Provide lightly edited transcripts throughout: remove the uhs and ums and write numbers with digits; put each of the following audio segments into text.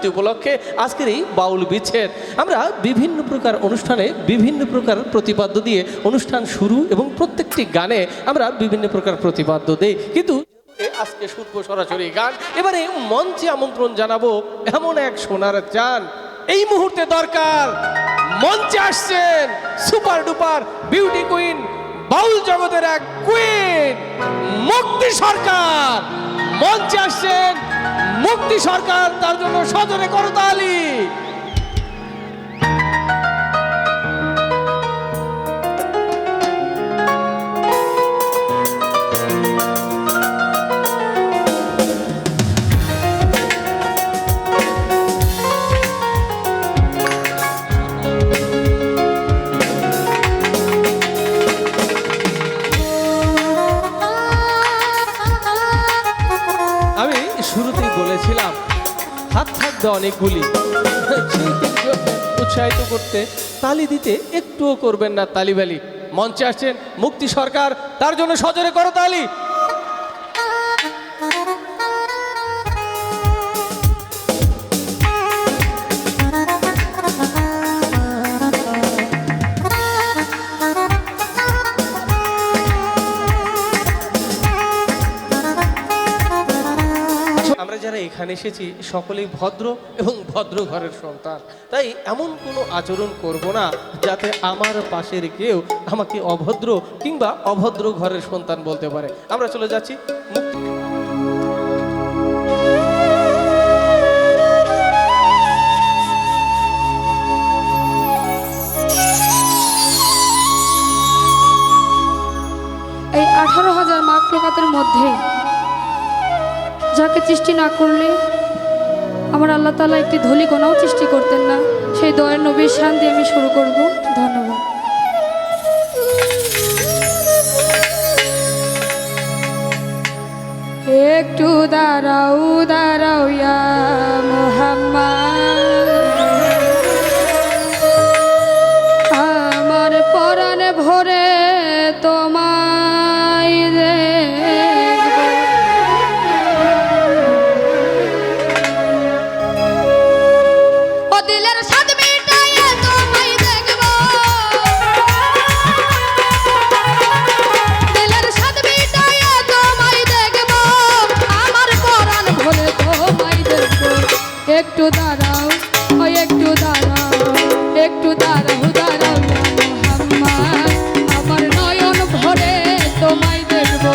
পূর্তি উপলক্ষে আজকের এই বাউল বিচ্ছেদ। আমরা বিভিন্ন প্রকার অনুষ্ঠানে বিভিন্ন প্রকার প্রতিপাদ্য দিয়ে অনুষ্ঠান শুরু এবং প্রত্যেকটি গানে আমরা বিভিন্ন প্রকার প্রতিপাদ্য দেই, কিন্তু আজকে শুনবো সরাসরি গান। এবারে মঞ্চে আমন্ত্রণ জানাবো এমন এক সোনার চান, এই মুহূর্তে দরকার। মঞ্চে আসছেন সুপার ডুপার বিউটি কুইন, বাউল জগতের এক কুইন মুক্তি সরকার। মঞ্চে আসছেন মুক্তি সরকার, তার জন্য সজোরে করতালি। শুরুতেই বলেছিলাম হাত থাকবে অনেকগুলি, উৎসাহিত করতে তালি দিতে একটুও করবেন না তালিবালি। মঞ্চে আসছেন মুক্তি সরকার, তার জন্য সজোরে করো তালি। যারা এখানে এসেছি সকলেই ভদ্র এবং ভদ্র ঘরের সন্তান, তাই এমন কোনো আচরণ করব না যাতে আমার পাশের কেউ আমাকে অভদ্র কিংবা অভদ্র ঘরের সন্তান বলতে পারে। আমরা চলে যাচ্ছি এই 18,000 মাঘ প্রকাতের মধ্যে যাকে সৃষ্টি না করলে আমার আল্লাহ তাআলা একটি ধূলি কণাও সৃষ্টি করতেন না, সেই দয়ার নবীর শান দিয়ে আমি শুরু করব। ধন্যবাদ। একটু দাঁড়াও দাঁড়াও ইয়া মুহাম্মদ, আমার পরাণ ভরে তোমায় একটু দাঁড়াও, ওই একটু দাঁড়াও, একটু দাঁড়াও দাঁড়াও মুহাম্মদ, আমার নয়ন ভরে তোমায় দেখব।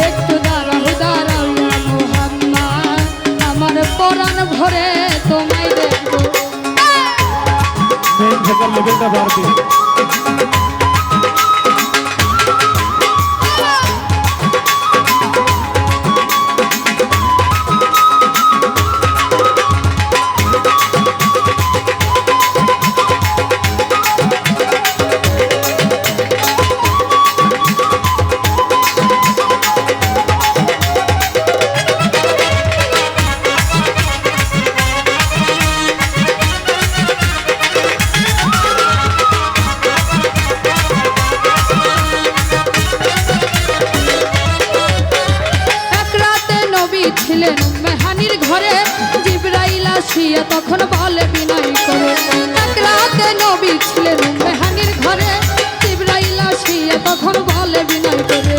একটু দাঁড়াও দাঁড়াও মুহাম্মদ, আমার পরাণ ভরে তোমায় দেখব। ছিলেন মেহানির ঘরে, জিবরাইল আসিয়া তখন বলে বিনয় করে। এক রাতে নবী ছিলেন মেহানির ঘরে, জিবরাইল আসিয়া তখন বলে বিনয় করে।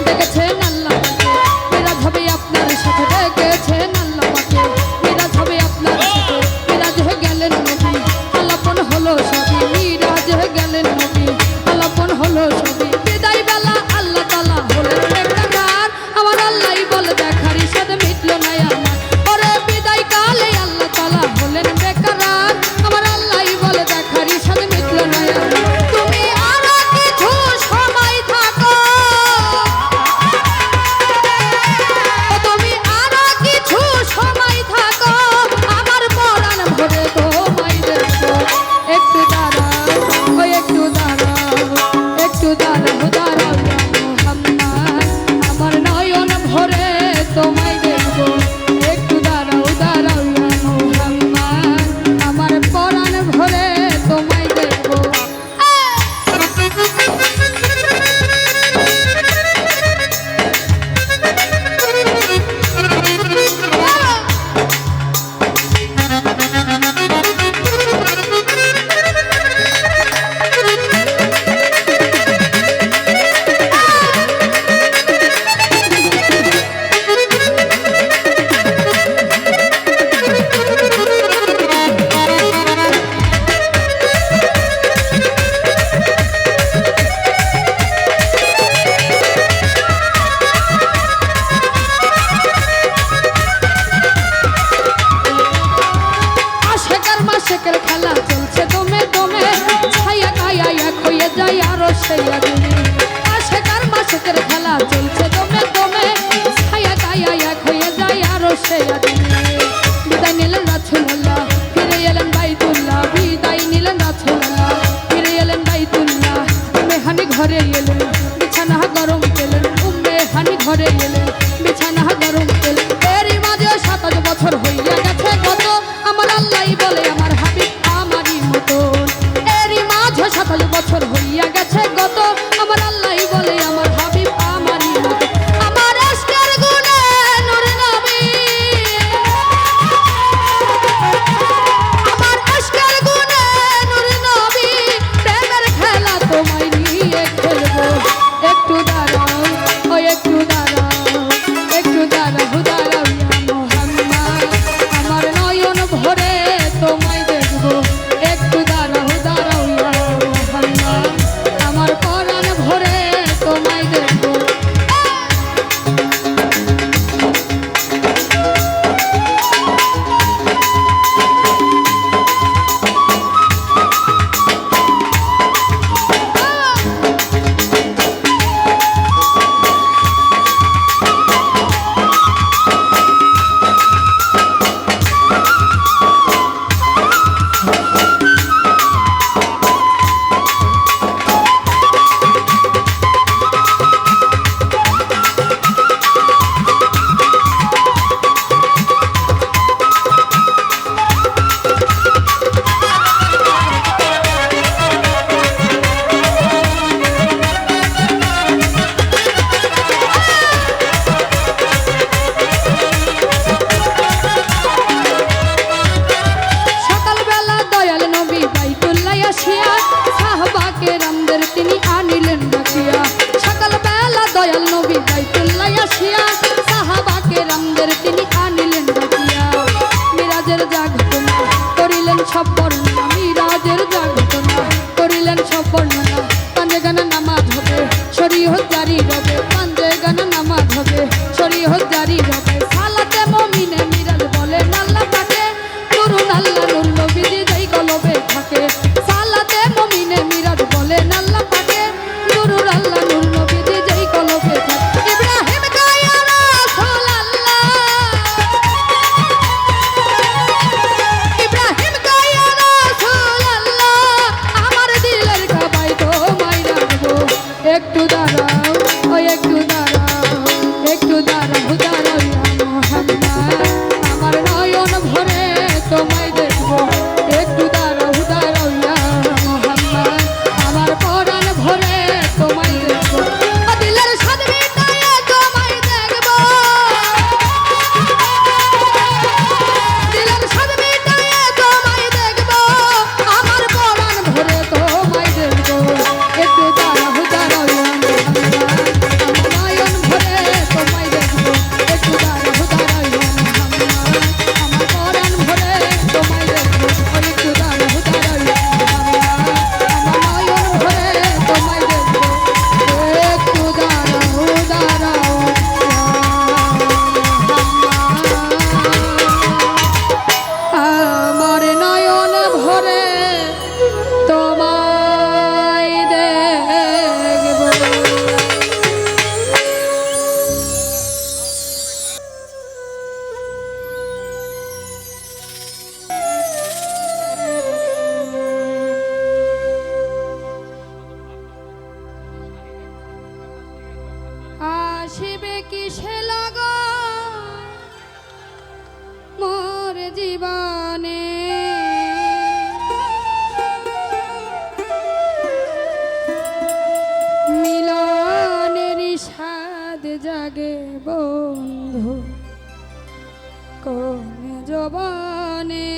দেখেছেন আল্লাহকে মিরাজ হবে আপনার সাথে, দেখেছেন আল্লাহকে মিরাজ হবে আপনার সাথে। মিরাজ হয়ে গেলেন নবী, আলাপন হলো সবই। মিরাজ হয়ে গেলেন নবী, আলাপন হলো সবই। বিদায় বেলা আল্লাহ তাআলা হলেন বেকার, আমার আল্লাহই বলে দেখার ইশাদ মিটলো না আমার। ওরে বিদায় কালে আল্লাহ তাআলা হলেন আল্লাহ নূর নবীজি যেই কলবে থাকে সালাতে মুমিনে মিরাজ বলেন আল্লাহ পাকে নুরুল আল্লাহ নূর নবীজি যেই কলবে থাকে ইব্রাহিম গায়া রাসূল আল্লাহ ইব্রাহিম গায়া রাসূল আল্লাহ আমার দিলের কাবায় তোমায় রাখবো একটু দাঁড়াও ও একটু দাঁড়াও একটু দাঁড়াও দাঁড়াও ইয়া মুহাম্মদ আমার নয়ন ভরে তোমায় দেখবো একটু দাঁড়াও দাঁড়াও ইয়া মুহাম্মদ আমার পরাণ ভরে তোমায় দেখবো দিলের সাদ মিটায়ে তোমায় দেখবো দিলের সাদ মিটায়ে তোমায় দেখবো আমার পরাণ ভরে তোমায় দেখবো একটু দাঁড়াও দাঁড়াও ইয়া মুহাম্মদ আমার নয়ন ভরে তোমায় দেখবো একটু দাঁড়াও দাঁড়াও ইয়া মুহাম্মদ আমার পরাণ ভরে তোমায় দেখবো একটু দাঁড়াও দাঁড়াও ইয়া মুহাম্মদ আমার নয়ন ভরে তোমায় দেখবো একটু দাঁড়াও দাঁড়াও আমার নয়ন ভরে তোমায় দেখবো আসিবে কিসে লাগো মোর জীবনে মিলনের স্বাদ জাগে বন্ধু কোন জবানে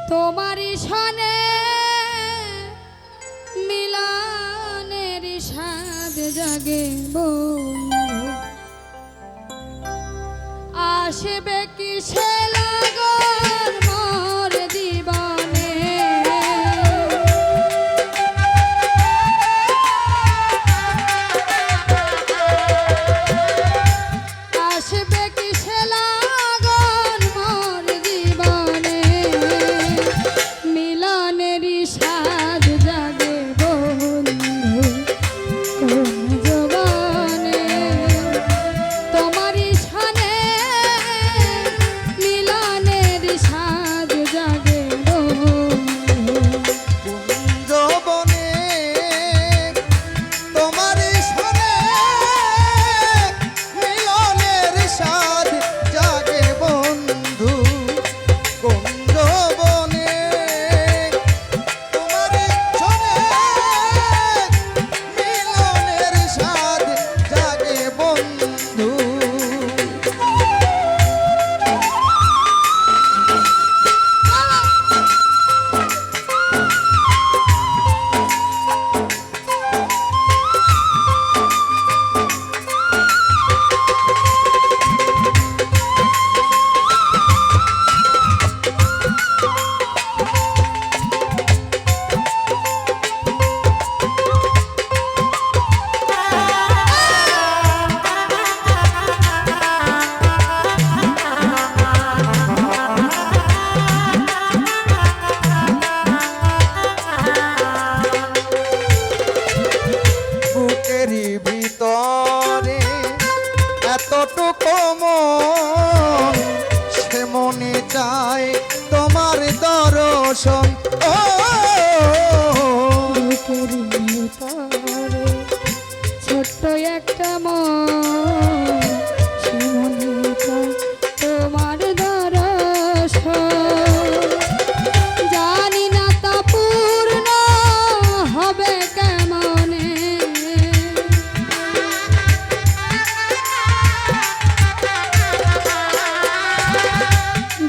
তোমারই সনে মিলনের স্বাদ জাগে বন্ধু আসবে কিসে লাগন মোর জীবনে আসবে কিসে লাগন মোর জীবনে মিলনের স্বাদ জাগে বন্ধু কোন জবানে তোমারই সনে মিলনের স্বাদ জাগে বন্ধু কুঞ্জবনে তোমার সনে মিলনের স্বাদ জাগে বন্ধু কুঞ্জবনে তোমার সনে মিলনের স্বাদ জাগে বন্ধু বুকেরই ভিতরে এতটুকু মন সে মনে চায় তোমার দর্শন ও বুকের ভিতরে ছোট্ট একটা মন সে মনে চায় তোমার দর্শন জানি না তা পূর্ণ হবে কেমনে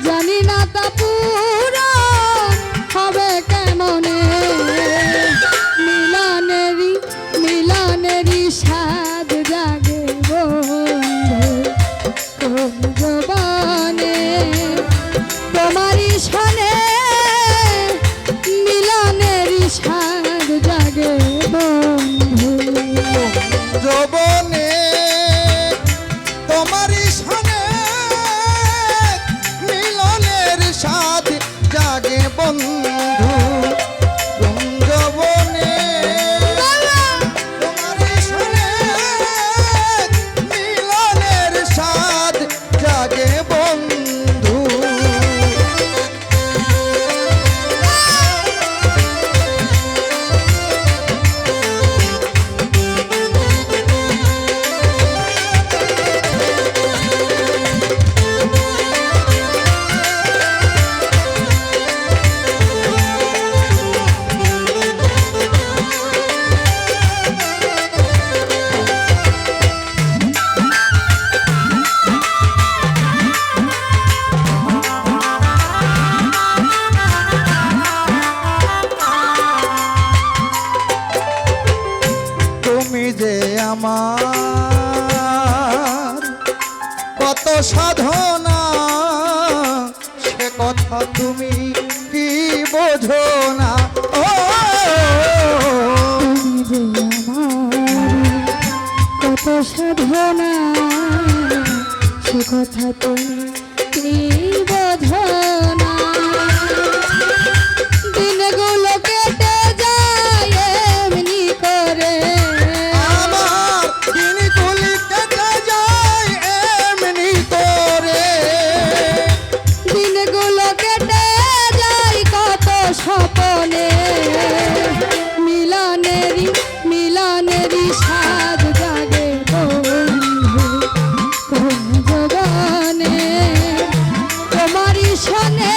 জানি না তা পূর্ণ হবে কেমনে কত সাধনা সে কথা তুমি কি বোঝো না ও তুমি যে আমার কত সাধনা সে কথা তুমি বোঝো না দিনগুলো কেটে যায় এমনি করে আমার দিনগুলি কেটে যায় এমনি করে দিনগুলো কেটে যায় কত স্বপনে মিলনেরই স্বাদ জাগে বন্ধু কোন জগনে তোমারই সনে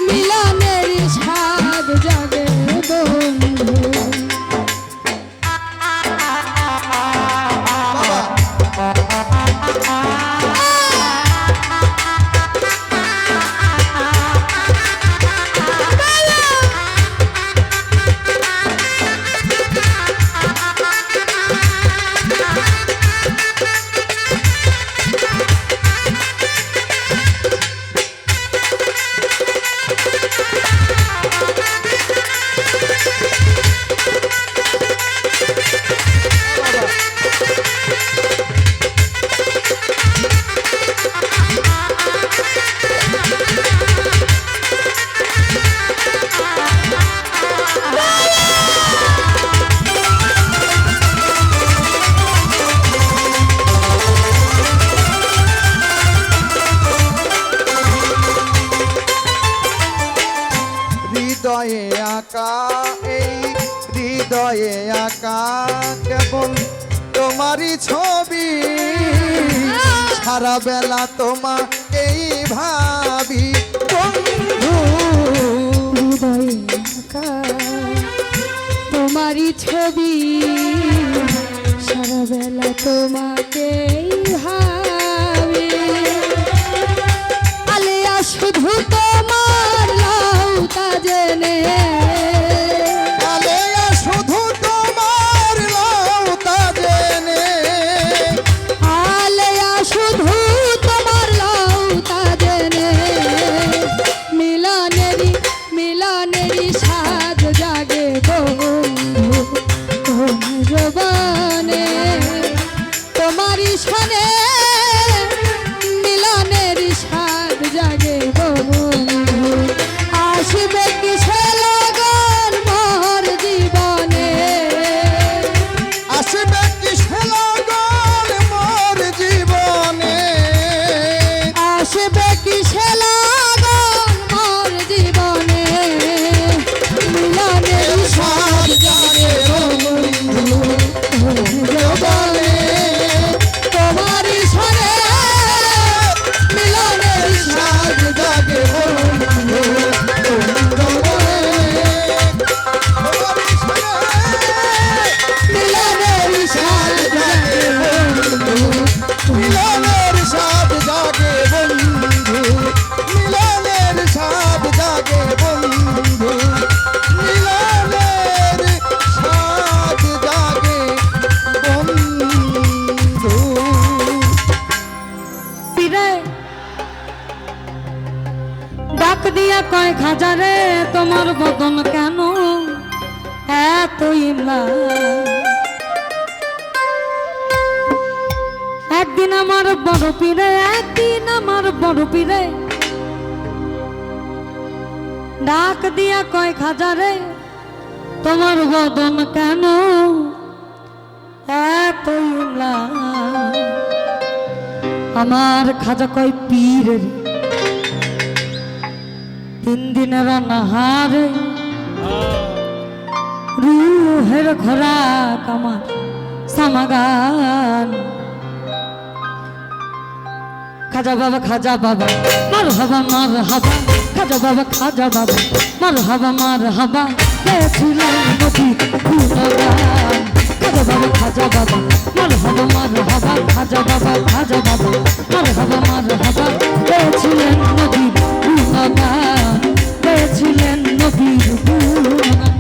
মিলনেরই স্বাদ জাগে বন্ধু হৃদয়ে আঁকা এই হৃদয়ে আঁকা কেবল তোমারই ছবি সারা বেলা তোমাকেই ভাবি বন্ধু হৃদয়ে আঁকা তোমারই ছবি সারা বেলা তোমাকেই ভাবি আলেয়া শুধু তোমার লাউতা জেনে আলেয়া শুধু তোমার লওতা জেনে আলেয়া শুধু তোমার লাউতা জেনে মিলনেরই স্বাদ জাগে বন্ধু কোন জবানে তোমারই সনে মিলনেরই স্বাদ জাগে বন্ধু আসবে কিসে লগন মোর জীবনে আসবে কিসে লগন মোর জীবনে আসবে কিসে লগন মোর জীবনে মিলনের স্বাদ জাগে বন্ধু জবানে তোমারই সনে মিলনের স্বাদ জাগে বন্ধু মিলনের স্বাদ জাগে বন্ধু মিলনের স্বাদ জাগে বন্ধু মিলনের স্বাদ জাগে বন্ধু মিলনের স্বাদ জাগে বন্ধু পীরে ডাক দিয়া কয় খাজারে তোমার বদন কেন এত ইমলা একদিন আমার বড় পীরে একদিন আমার বড় পীরে ডাক দিয়া কয় খাজারে তোমার বদন কেন এত ইমলা আমার খাজা কয় পীর রে, 3 দিনের নাহারে রুহের খোরাক আমার সামাগান খাজা বাবা মার হাবা খাজা বাবা মার হাবা গেছিলেন নদী গুণগান খাজা বাবা মার হাবা খাজা বাবা মার হাবা গেছিলেন নদী গুণগান গেছিলেন নদীর গুণগান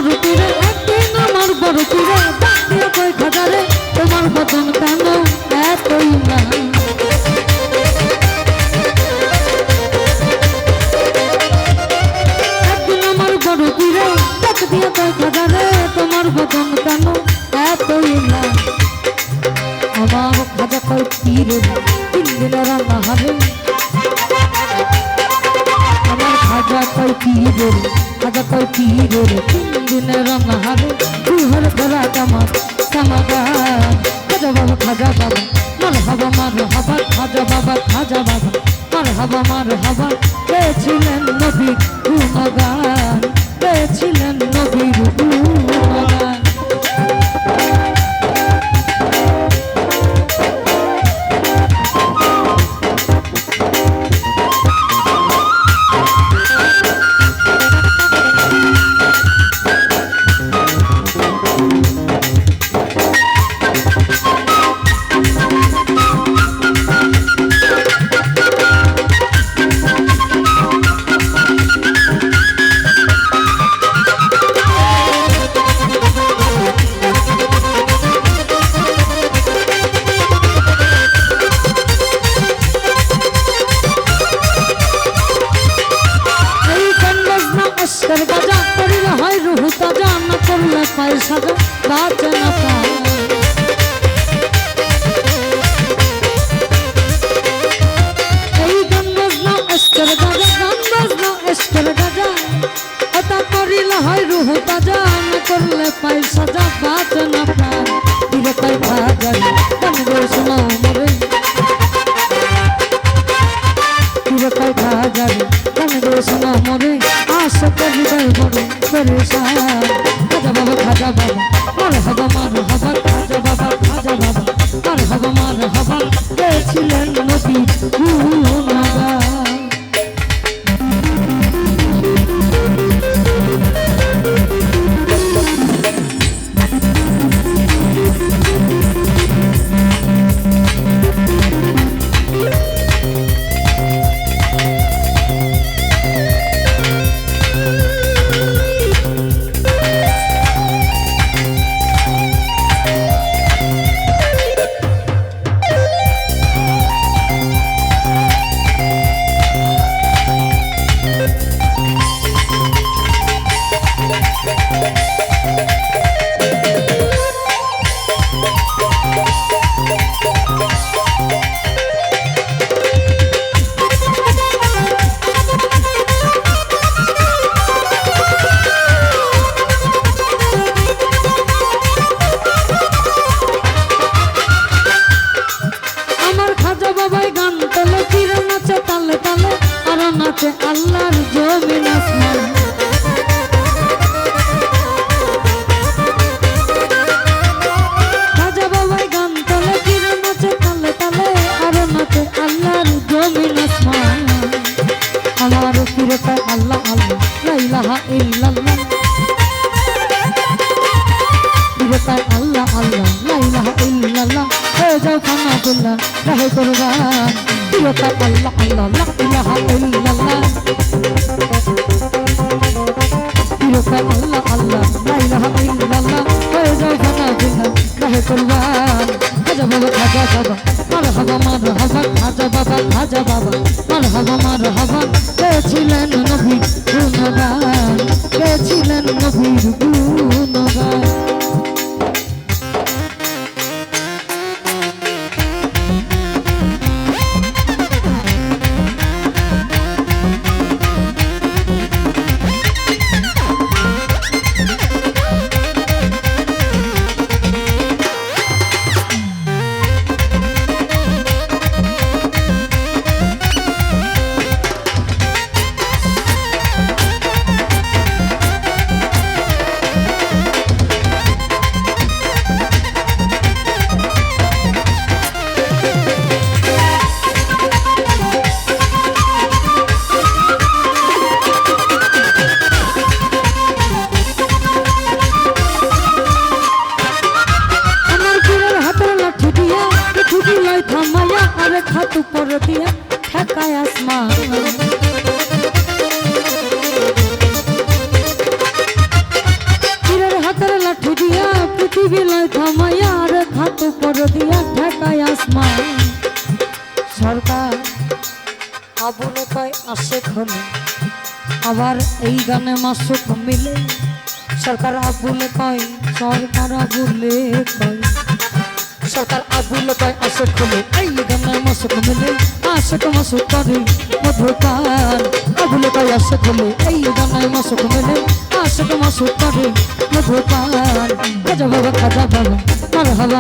বড় পীরে একদিন আমার বড় পীরে ডাকিয়া কয় খাজারে তোমার বদন কেন এতই না একদিন আমার বড় পীরে ডাক দিয়া কয় খাজারে তোমার বদন কেন এতই না আমার খাজা কয় পীরে 3 দিনের রান্নাহারে আমার খাজা কয় পীরে খাজা কয় পীরে 3 দিনের রান্নাহারে দুহর ধরা কামার সমাগান খাজা বাবা মারহাবা খাজা বাবা মারহাবা পেয়েছিলেন নবীর গুণগান পেয়েছিলেন নবীর গুণগান সাজা বাঁচে না প্রাণ এই গান বাজনা এস্কের গাজা ওটা করিলে হয় রুহ তাজা না করলে পাই সাজা বাঁচে না প্রাণ দিলে পাই খাজা গান গো শোনো মরে দিলে পাই খাজা গান গো শোনো মরে আশা করি হৃদয় বড় পরেশান খাজা বাবা মারহাবা খাজা বাবা মারহাবা পেয়েছিলেন নবীর গুণগান আল্লাহর জমিন আসমান খাজা বাবাই গান তোলে কিরে নাচে তালে তালে আর নাচে আল্লাহর জমিন আসমান আমার ফিরে পায় আল্লাহ আল্লাহ লা ইলাহা ইল্লাল্লাহ ফিরে পায় আল্লাহ আল্লাহ লা ইলাহা ইল্লাল্লাহ হয়ে যাও খানাতুল্লাহ রাহে কুরবান ফিরে পায় আল্লাহ আল্লাহ লা ইলাহা ইল্লাল্লাহ আল্লাহ আল্লাহ লা ইলাহা ইল্লাল্লাহ হয়ে যাও খানাতুল্লাহ রাহে কুরবান খাজা বাবা মারহাবা খাজা বাবা মারহাবা পেয়েছিলেন নবীর গুণগান পেয়েছিলেন নবীর গুণগান বিলয় থামাইয়া আর খাত উপর দিয়া ঠেকায় আসমান সরকার আবুলে কয় আসে খনে আবার এই গানে মাসুক মিলে সরকার আবুলে কয় সরকার আবুলে কয় সরকার আবুলে কয় আসে খনে এই গানে মাসুক মিলে আশক মাসুক করে মধুপান আবুলে কয় আসে খনে এই গানে মাসুক মিলে আশক মাসুক করে মধুপান খাজা বাবা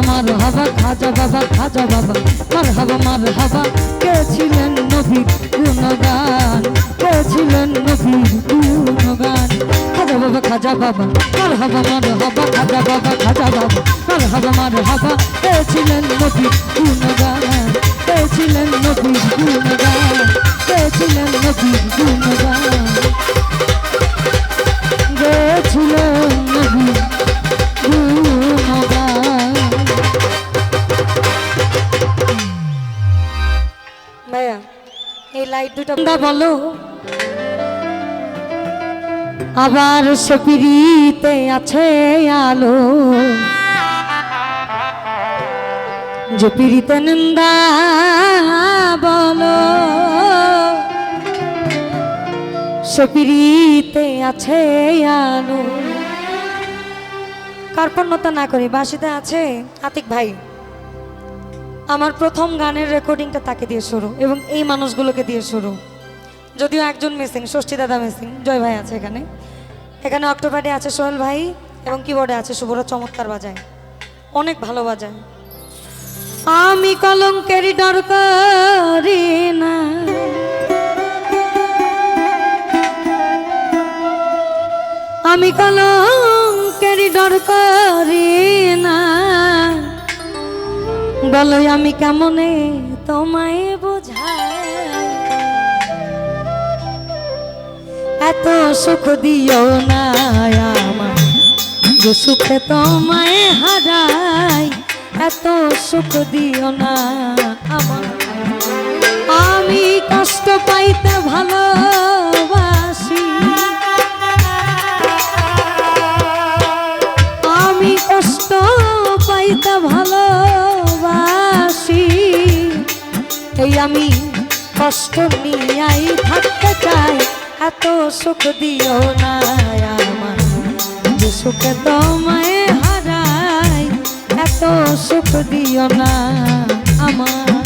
মার হাবা খাজা বাবা মার হাবা কে ছিলেন নবীর গুণগান কে ছিলেন নবীর গুণগান খাজা বাবা মার হাবা খাজা বাবা মার হাবা কে ছিলেন নবীর গুণগান কে ছিলেন নবীর গুণগান কে ছিলেন নবীর গুণগান কে ছিলেন নবীর গুণগান। ভাইয়া এই লাইট দুটো বলো আবার সপিরিতে আছে আলো যে পিরিতে নিন্দা বলো সপিরিতে আছে আলো কার্পণ্যতা না করি বাসিতে আছে আতিক ভাই আমার প্রথম গানের রেকর্ডিংটা তাকে দিয়ে শুরু এবং এই মানুষগুলোকে দিয়ে শুরু যদিও একজন মিসিং ষষ্ঠী দাদা মিসিং জয় ভাই আছে এখানে এখানে অক্টোপারে আছে সোহেল ভাই এবং কিবোর্ডে আছে শুভরা চমৎকার বাজায় অনেক ভালো বাজায় আমি কলঙ্কেরই ডর করি না আমি কলঙ্কেরই ডর করি না বলো আমি কেমনে তোমায় বোঝাই এত সুখ দিও না আমার যে সুখে তোমায় হারাই এত সুখ দিও না আমার আমি কষ্ট পাইতে ভালোবাসি আমি কষ্ট পাইতে ভালোবাসি এই আমি কষ্ট নিয়াই থাকতে চাই এত সুখ দিও না আমার যে সুখে তোমায় হারাই এত সুখ দিও না আমার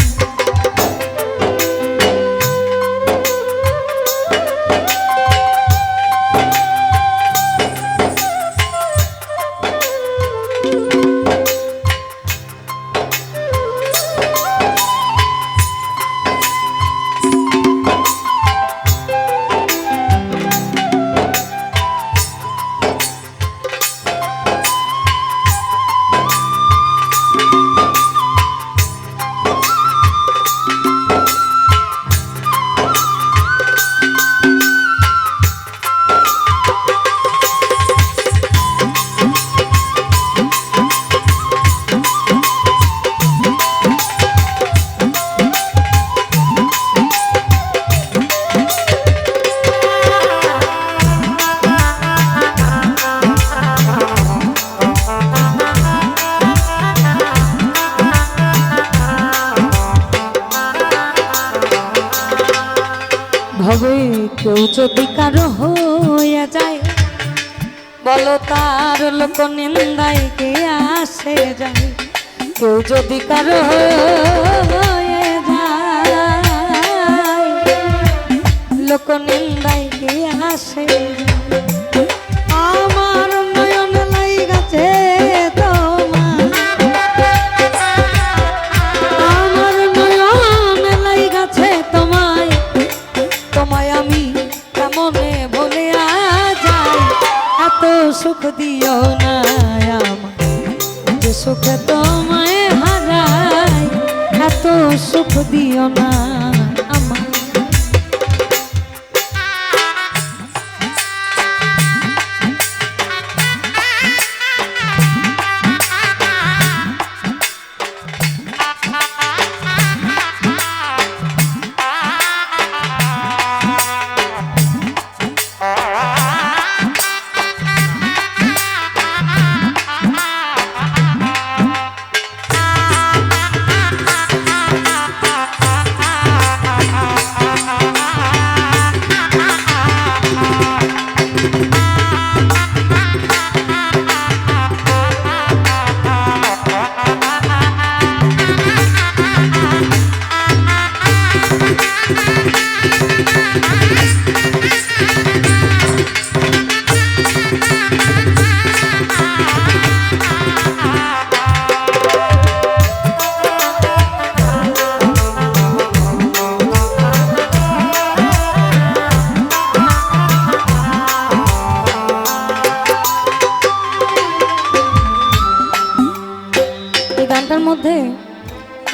ভবে কেউ যদি কারো হয়ে যায় বলো তার লোক নিন্দায় কে আসে যায় কেউ যদি কারো হয়ে যায় লোক নিন্দায় কে আসে আমার নয়ন লাই গেছে তোমার আমার নয়ন লাই গেছে তোমায় তোমায় আমি কেমনে বলে যাই এত সুখ দিও না আমার যে সুখে তোমায় হারাই এত সুখ দিও না আমার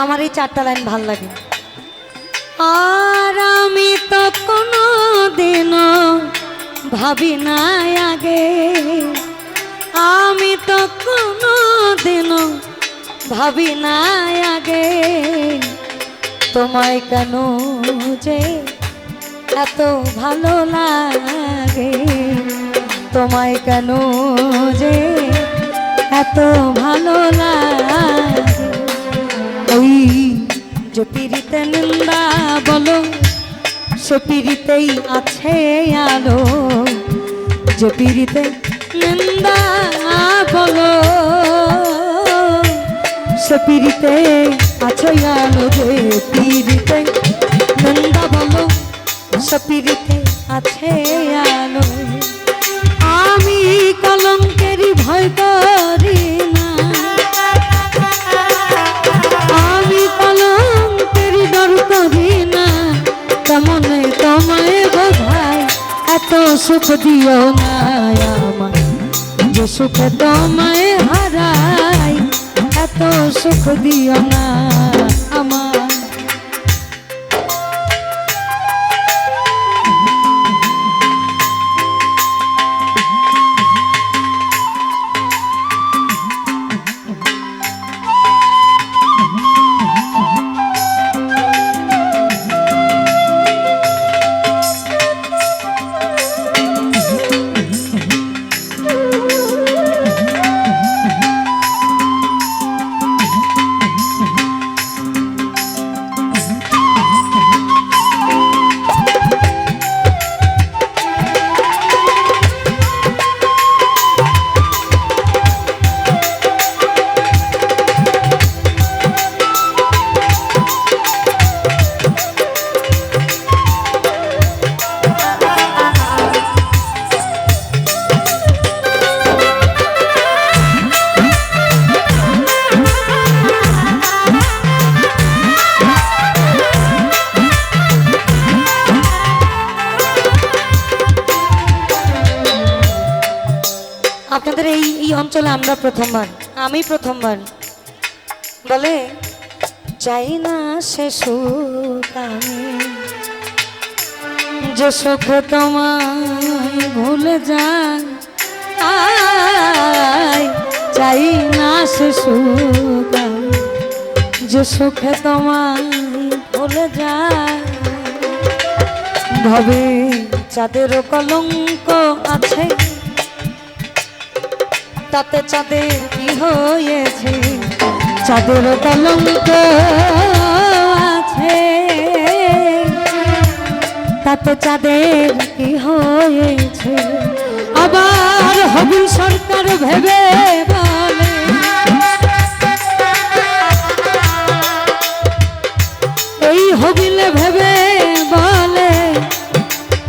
আমার এই চারটা লাইন ভাল লাগে। আর আমি তো কোনো দিনও ভাবি নাই আগে, আমি তো কোনো দিনও ভাবি নাই আগে, তোমায় কেন যে এত ভালো লাগে, তোমায় কেন যে এত ভালো লাগে। ওই যে পিরিতে নিন্দা বলো সে পিরিতেই আছে আলো, যে পিরিতে নিন্দা বলো সে পিরিতে আছে আলো, যে পিরিতে নিন্দা বলো সে পিরিতে আছে আলো। আমি কলঙ্কেরই ভয় করি না, আমি কলঙ্কেরই ডর করি না, তেমনে তোমায় বোঝাই এত সুখ দিও না আমার, যে সুখে তোমায় হারাই এত সুখ দিও না আমার। আপনাদের এই অঞ্চলে আমরা প্রথমবার, আমি প্রথমবার। বলে চাই না সে সুখ আমি, যে সুখ তোমায় ভুলে যায়, চাই না সে সুখ আমি, যে সুখে তোমায় ভুলে যায়। ভবে চাঁদেরও কলঙ্ক আছে, তাতে চাঁদের কি হয়েছে, চাঁদের কলঙ্ক আছে, তাতে চাঁদের কি হয়েছে। আবার হবি সরকার ভেবে বলে, এই হবিলে ভেবে বলে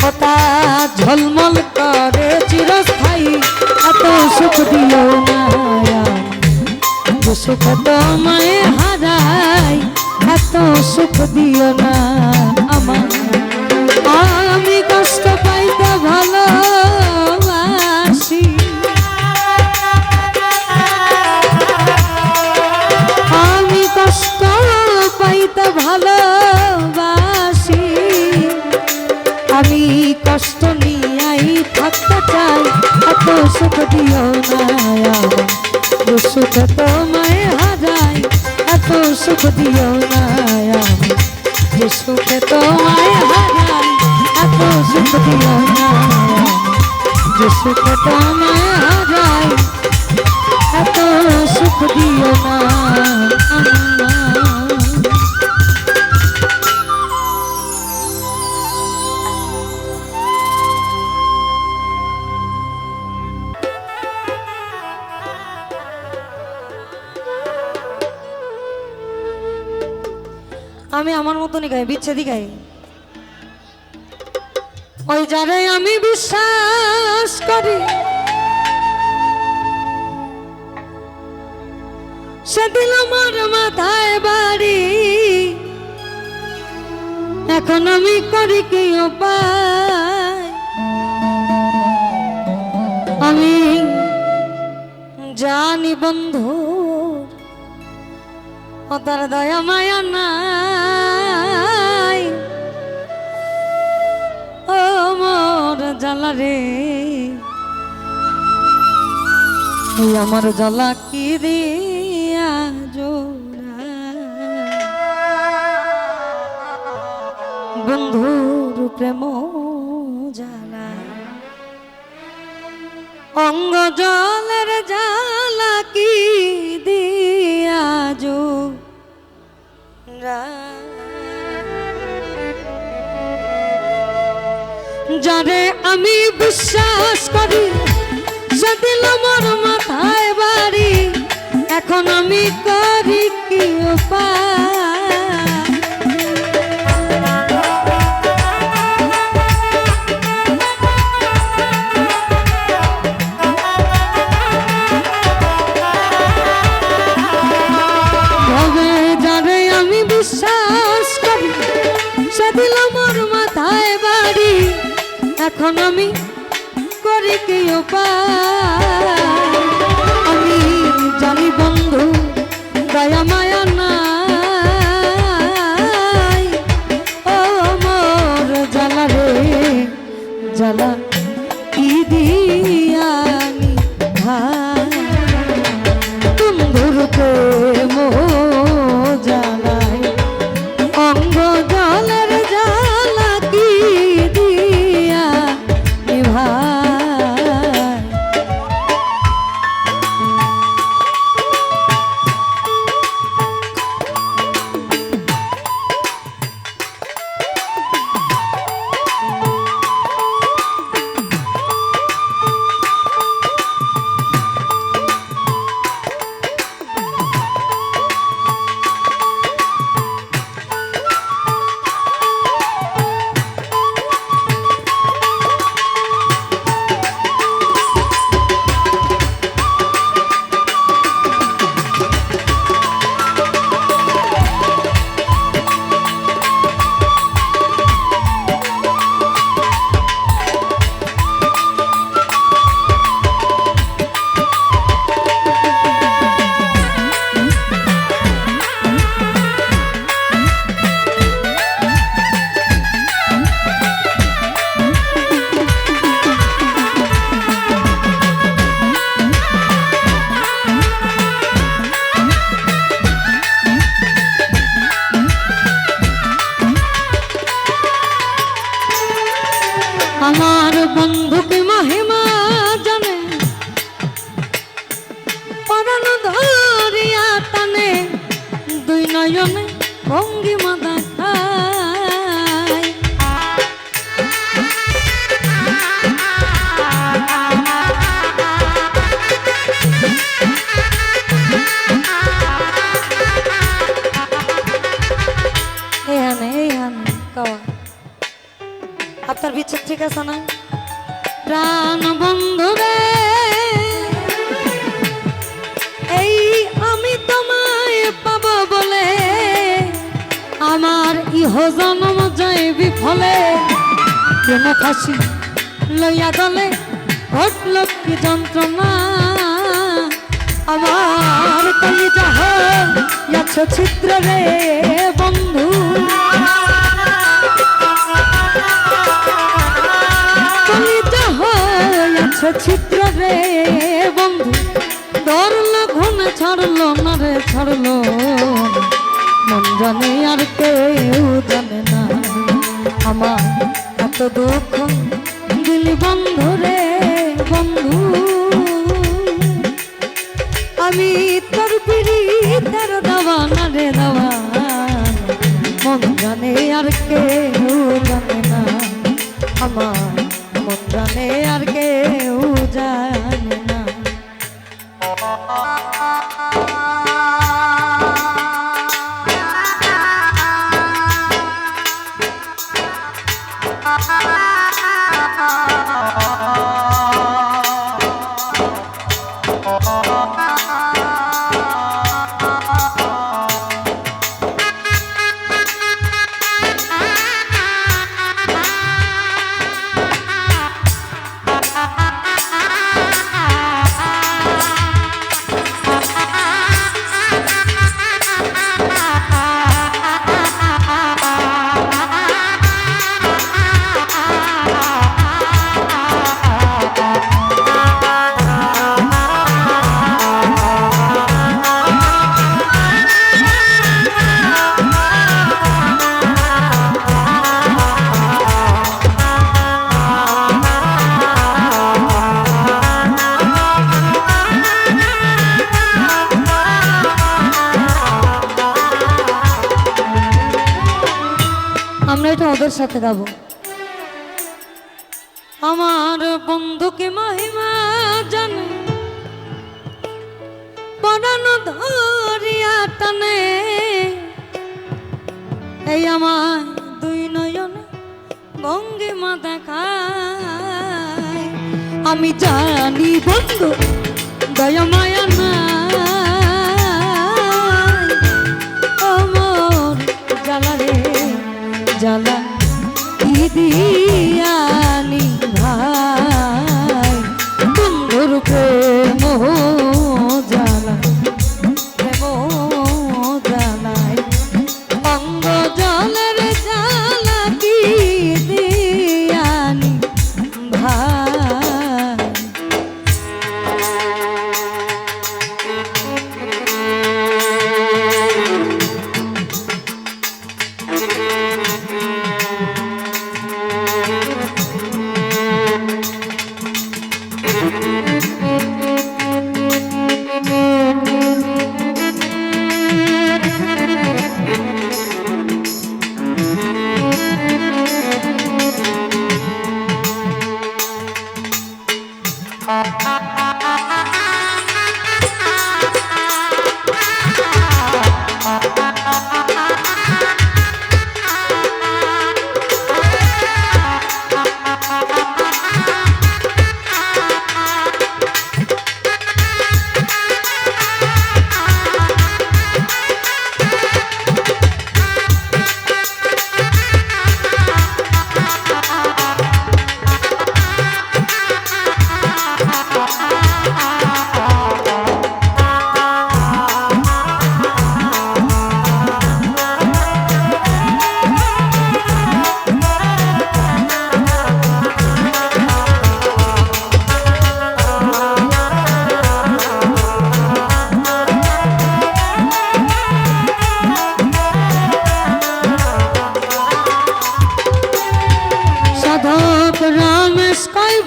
কথা ঝলমল করে চিরস্থায়ী, এত সুখ দিও না যে সুখ তোমায় হারাই এত সুখ দিও না আমার। আমি কষ্ট পাইতে ভালোবাসি, আমি কষ্ট পাইতে ভালোবাসি, আমি কষ্ট নিয়াই থাকতে চাই এত সুখ দিও না আমার, যে সুখ তোমায় হারাই এত সুখ দিও না আমার, যে সুখ তোমায় হারাই এত সুখ দিও না আমার, যে সুখ তোমায় হারাই এত সুখ দিও না আমার। আমি আমার মতনই গাই, বিচ্ছেদি গাই। ওই যারে আমি বিশ্বাস করি সে দিল আমার মাথায় বাড়ি, এখন আমি করি কি উপায়, আমি জানি বন্ধু ও তার দয়া মায়া নাই, ও মোর জ্বালা রে, এই আমার জ্বালা কি দিয়া জোড়া, বন্ধুর প্রেম জ্বালা, অঙ্গ জলের জ্বালা কি দিয়া জোড়া, যারে আমি বিশ্বাস করি সে দিল মোর মাথায় বাড়ি, এখন আমি করি কি উপায়, ভবে যারে আমি বিশ্বাস করি সে দিল মোর মাথায় বাড়ি, এখন আমি করি কি উপায়, আমি জানি বন্ধু দয়া মায়া নাই, ও মোর জ্বালা রে জ্বালা কি দিয়ানি ভাই, বন্ধুর প্রেম জ্বালায়, অঙ্গ জলের জ্বালা কি দিয়া ভাই, আমার বন্ধুকে মহিমা জানে, পরাণ ধরিয়া টানে, দুই নয়নে ভঙ্গিমা দেখায়, আপনার বিচ্ছেদ ঠিক আছে না? প্রাণ বন্ধু রে, এই আমি তোমায় পাবো বলে আমার ইহ জন্ম যায় বিফলে, প্রেম ফাঁসি লইয়া দলে ঘটল কি যন্ত্রণা, আমার কলিজা হইয়াছে ছিদ্র রে বন্ধু, কলিজা হইয়াছে ছিদ্র রে বন্ধু, ধরল ঘুমে ছাড়লো না রে ছাড়লো, মন জানে আর কেউ জানে না, আমার এত দুঃখ দিলি বন্ধু রে বন্ধু, আমি তোর পিড়িতের দেওয়ানা রে দেওয়ানা, মন জানে আর কেউ জানে না, আমার মন জানে আর কেউ জানে না। তোমাদের সাথে গাবো। আমার বন্ধুকে মহিমা জানে, পরানো ধরিয়া টানে, এই আমার দুই নয়নে ভঙ্গিমা দেখায়। আমি জানি বন্ধু দয়া মায়া নাই, আমার জ্বালা রে জ্বালা কি দিয়ানি ভাই, বন্ধুর প্রেম জ্বালা প্রেম জ্বালায়, অঙ্গ জলের জ্বালা কি দিয়ানি ভাই।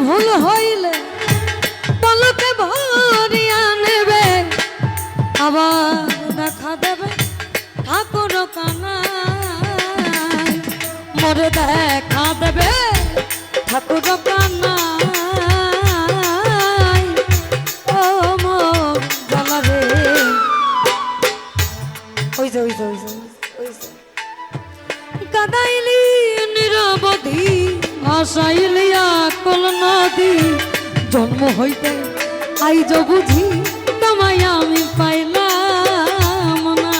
ভুল হইলে পলকে ভরিয়া নেবে, আবার দেখা দেবে ঠাকুর কানাই, মোরে দেখা দেবে ঠাকুর কানাই। ও মোর জ্বালা রে, ওই যে ওই যে ওই যে ওই যে কাদাইলি নিরবধি, আশাইলি আকুল নদী, জন্ম হইতে আইজ বুঝি তোমায় আমি পাইলাম না।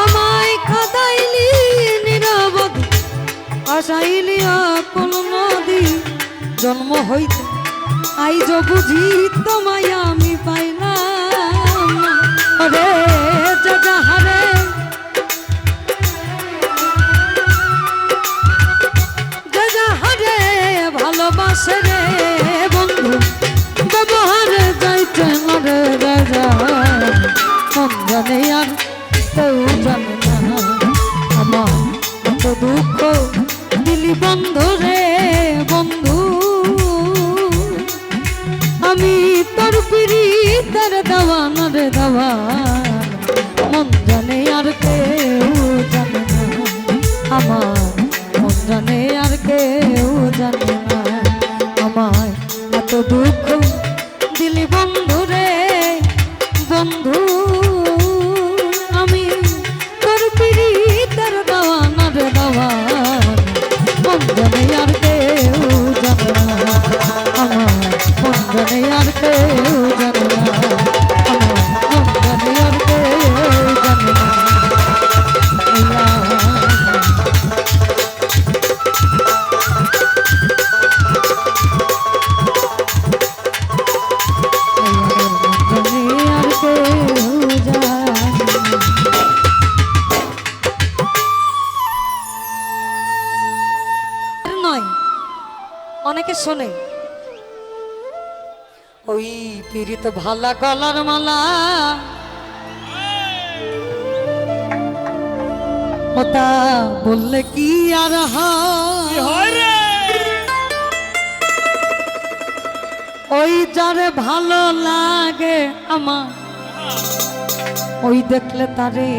আমায় কাদাইলি নিরবধি, আশাইলি আকুল নদী, জন্ম হইতে আইজ বুঝি তোমায় আমি পাইলাম রে। যাহারে যাহারে ভালোবাসে রে বন্ধু, ব্যবহারে যাইতে মরে রাজা, মন জানে আর কেউ জানে না। আমার কত দুঃখ দিলি বন্ধু রে বন্ধু, আমি তোর পিরিতের দেওয়ান রে দেওয়ান, মন জানে আর কেউ জানে না। আমার মন জানে আর কেউ জানে না। আমায় এত দুঃখ দিলি বন্ধু রে বন্ধু, আমি তোর পিরিতের দেওয়ান রে দেওয়ান, মন জানে আর কেউ জানে না। আমার মন জানে আর কেউ জানে না। আমার মন জানে আর কেউ জানে না। অনেকে শোনে ওই পীড়িত ভালা গলার মালা, ওটা বললে কি আর হয় রে, ওই যারে ভালো লাগে আমার, ওই দেখলে তারে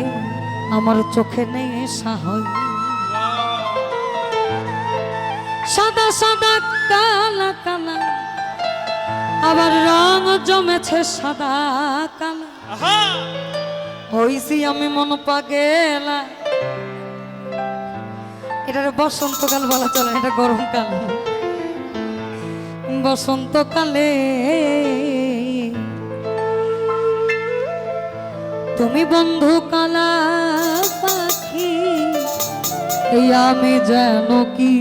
আমার চোখে নেশা হয়। সাদা সাদা কালা কালা, আবার রং জমেছে সাদা কালা। হইছি আমি মন পাগেলা। এটার বসন্তকাল বলা চলে, এটা গরমকাল। বসন্তকালে তুমি বন্ধু কালা পাখি, এই আমি যেন কি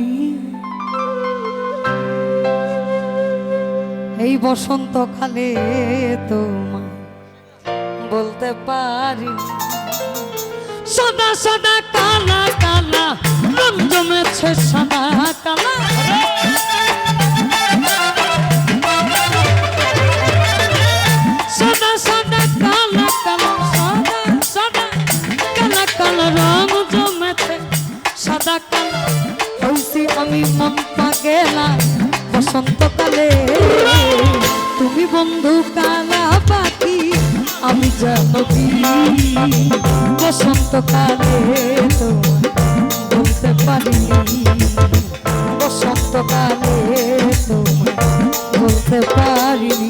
এই বসন্তকালে তোমায় বলতে পারি। সাদা সাদা কালা কালা, রং জমেছে সাদা কালা। সাদা সাদা কালা কালা, সাদা সাদা কালা কালা, রং জমেছে সাদা কালা। হইছি আমি মন পাগেলা বসন্তকালে, তুমি বন্ধু কালা পাখি, আমি যেন কি বসন্তকালে তোমায় বলতে পারি। বসন্তকালে তোমায় বলতে পারিনি।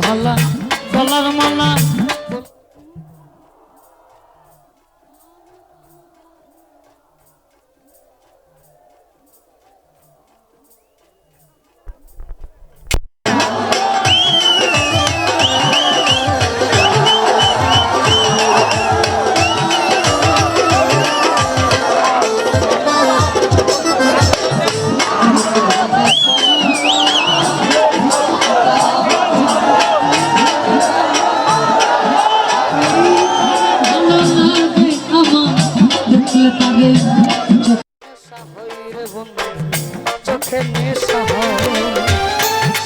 ভালা গলার মালা, চোখে নেশা হয়।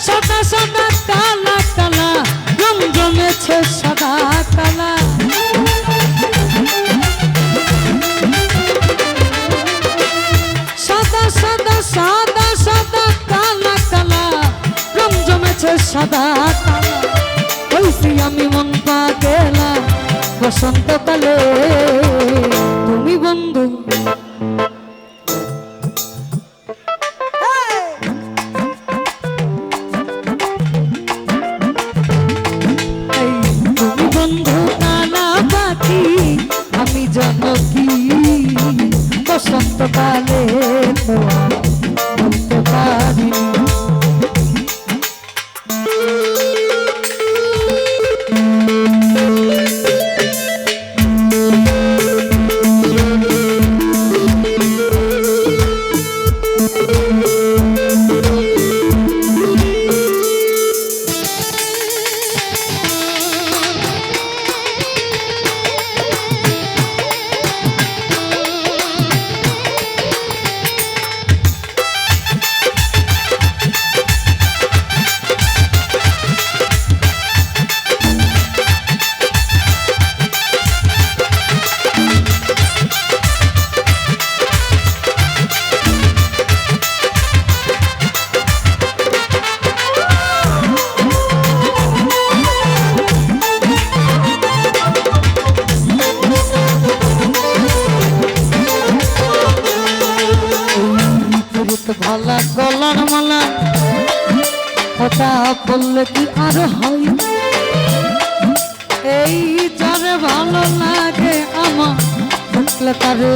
সাদা সাদা কালা কালা, রং জমেছে সাদা কালা। সাদা সাদা সাদা সাদা কালা কালা, রং জমেছে সাদা কালা। হইছি আমি মন পাগেলা বসন্তকালে, তুমি বন্ধু আমি জানকি বসন্তকালে বলতে পারি। ভালা গলার মালা, ওটা বললে কি আর হয়? এই যারে ভালো লাগে আমার, দেখলে তারে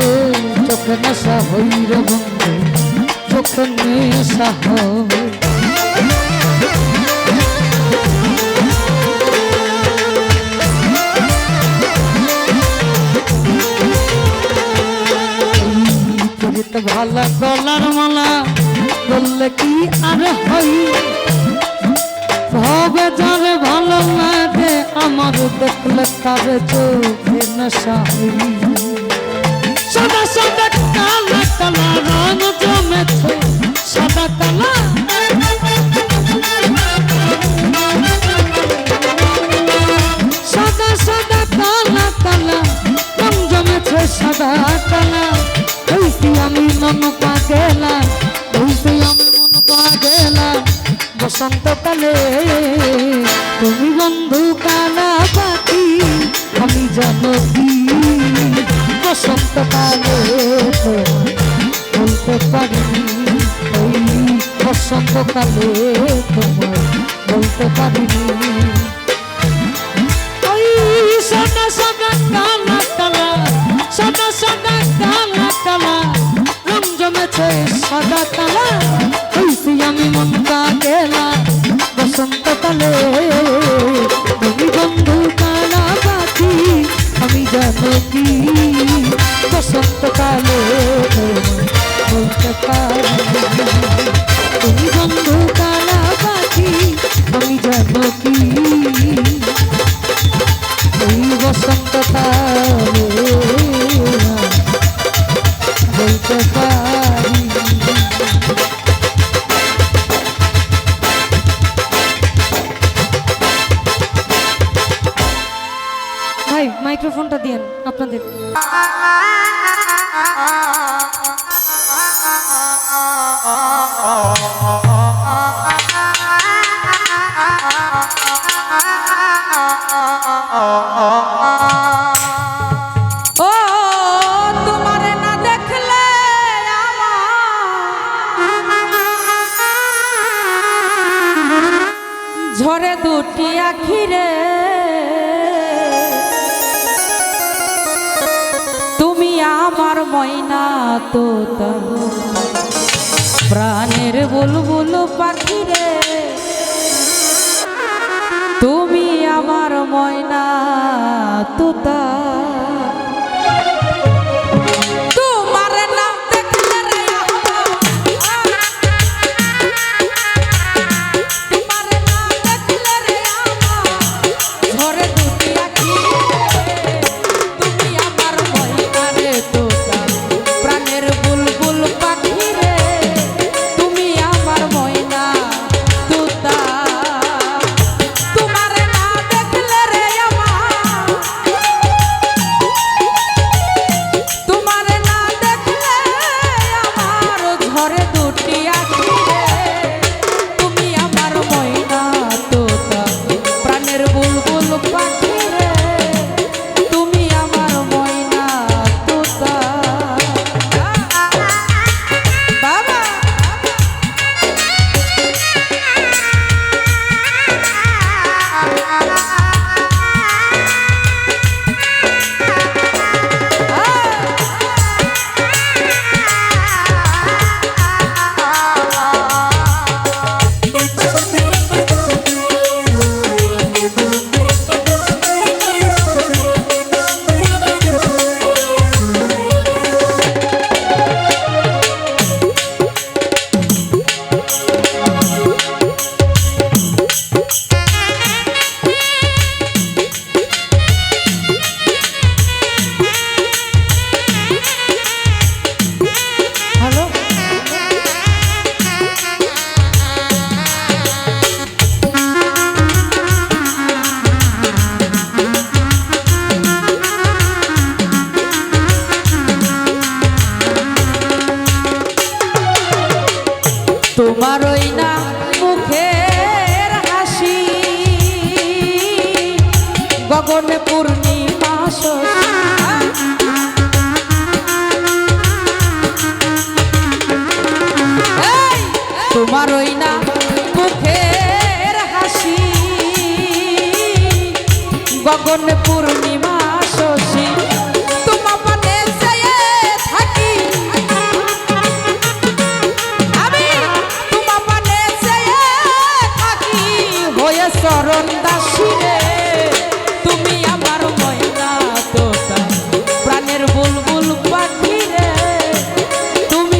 চোখে নেশা হই রে বন্ধু, চোখে নেশা হয়। ভালো গলার মালা বললে কি আর হই হবে যারে ভালো লাগে আমার দেখলে তার চোখে নেশা হই সাদা সাদা কালা কালা রং জমেছে সাদা কালা সাদা সাদা কালা কালা রং জমেছে সাদা কালা হইছি আমি মন পাগেলা হইছি আমি মন পাগেলা বসন্তকালে তুমি বন্ধু কালা পাখি আমি জানো কি বসন্তকালে বলতে পারি ওই বসন্তকালে তোমায় বলতে পারিনি ওই সাদা সাদা কালা কালা সাদা সাদা কালা কালা রং জমেছে সাদা কালা হইছি আমি মন পাগেলা বসন্তকালে তুমি বন্ধু কালা পাখি আমি জানো কি বসন্তকালে বলতে পারি তুমি বন্ধু কালা পাখি আমি জানো কি এই বসন্তকালে বলতে পারি ভাই মাইক্রোফোনটা দিয়েন আপনাদের ও তোমারে না দেখলে আমার ঝরে দুটি আখিরে তুমি আমার ময়না তোতা প্রাণের বুলবুল পাখিরে তুমি আমার ময়না তোতা তোমার নাম দেখলে রে তোমার নাম দেখলে রে আমার ঘরে দুটি আঁখি তুমি আমার ময়না রে তোতা প্রাণের বুলবুল পাখি রে তুমি আমার ময়না তোতা তোমার নাম দেখলে রে আমার তোমার না দেখলে আমার ঘরে দুটি আঁখি রে তুমি আমার ময়না তোতা প্রাণের বুলবুল পাখি রে তুমি আমার ময়না তোতা বাবা হ্যালো তোমার ওই না মুখের হাসি গগনে পূর্ণিমা তোমার ওই না মুখের হাসি গগনে পূর্ণিমা শশী তোমার পানে চেয়ে থাকি আমি তোমার পানে চেয়ে থাকি হয়ে চরণ দাসী রে তুমি আমার ময়না তোতা প্রাণের বুলবুল পাখি রে তুমি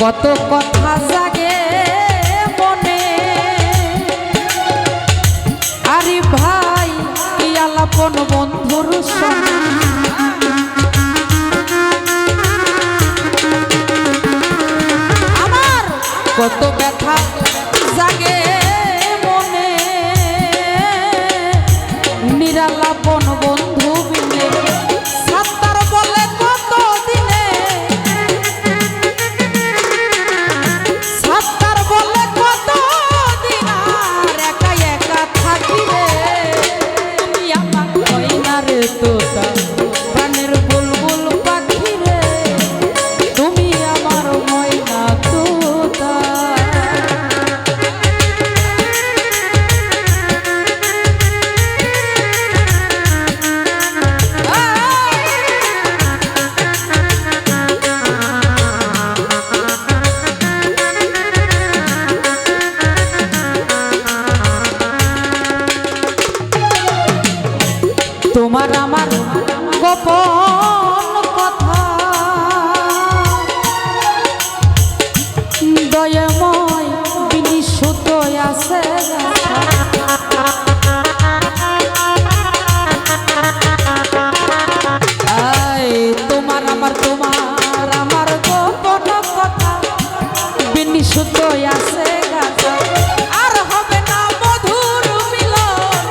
কত কথা জাগে মনে, আরে ভাই কি আলাপন বন্ধুর সঙ্গে। আমার কত ব্যথা জাগে মনে, নিরালাপন বন্ধু বিনে সাত্তার বলে কত দিনে, সাত্তার বলে কত দিন আর একা একা থাকি রে। তুমি আমার ময়না রে তোতা, প্রাণের বুলবুল পাখি রে, তুমি আমার ময়না তোতা। তোমার আমার গোপন কথা দয়াময় বিনিশুদ্ধ আছে। তোমার আমার গোপন কথা বিনিশুদ্ধ আছে গাছা, আর হবে না মধুর মিলন,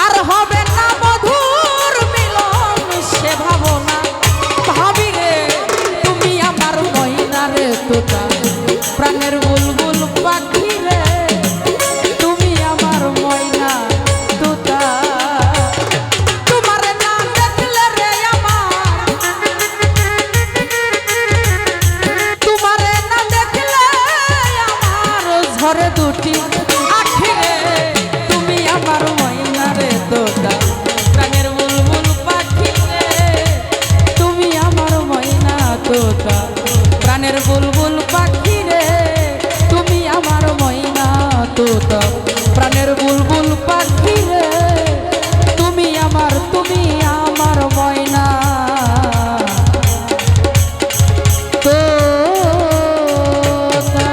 আর হবে না মধুর মিলন, সে ভাবনা ভাবি রে। তুমি আমার ময়না রে তোতা, প্রাণের বুলবুল পাখি রে, তুমি আমার ময়না তোতা। তোমারে না দেখলে রে আমার, তোমারে না দেখলে আমার ঝরে দুটি আখি রে। তুমি আমার ময়না রে তোতা, প্রাণের বুলবুল পাখি রে, তুমি আমার ময়না তোতা, প্রাণের বুলবুল পাখি রে, তুমি আমার ময়না তোতা, প্রাণের বুলবুল পাখি রে, তুমি আমার ময়না তোতা।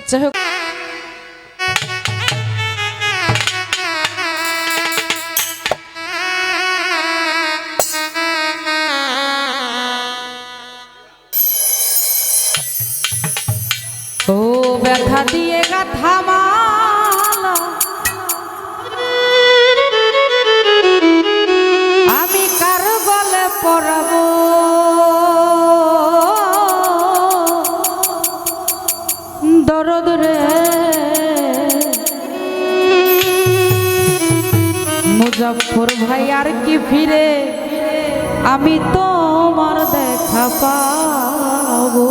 যাই হোক, ও ব্যথা দিয়ে গাথা মালা আমি কার গলে পরাবো, দরদ রে মুজাফর ভাই আর কি ফিরে আমি তোমার দেখা পাবো।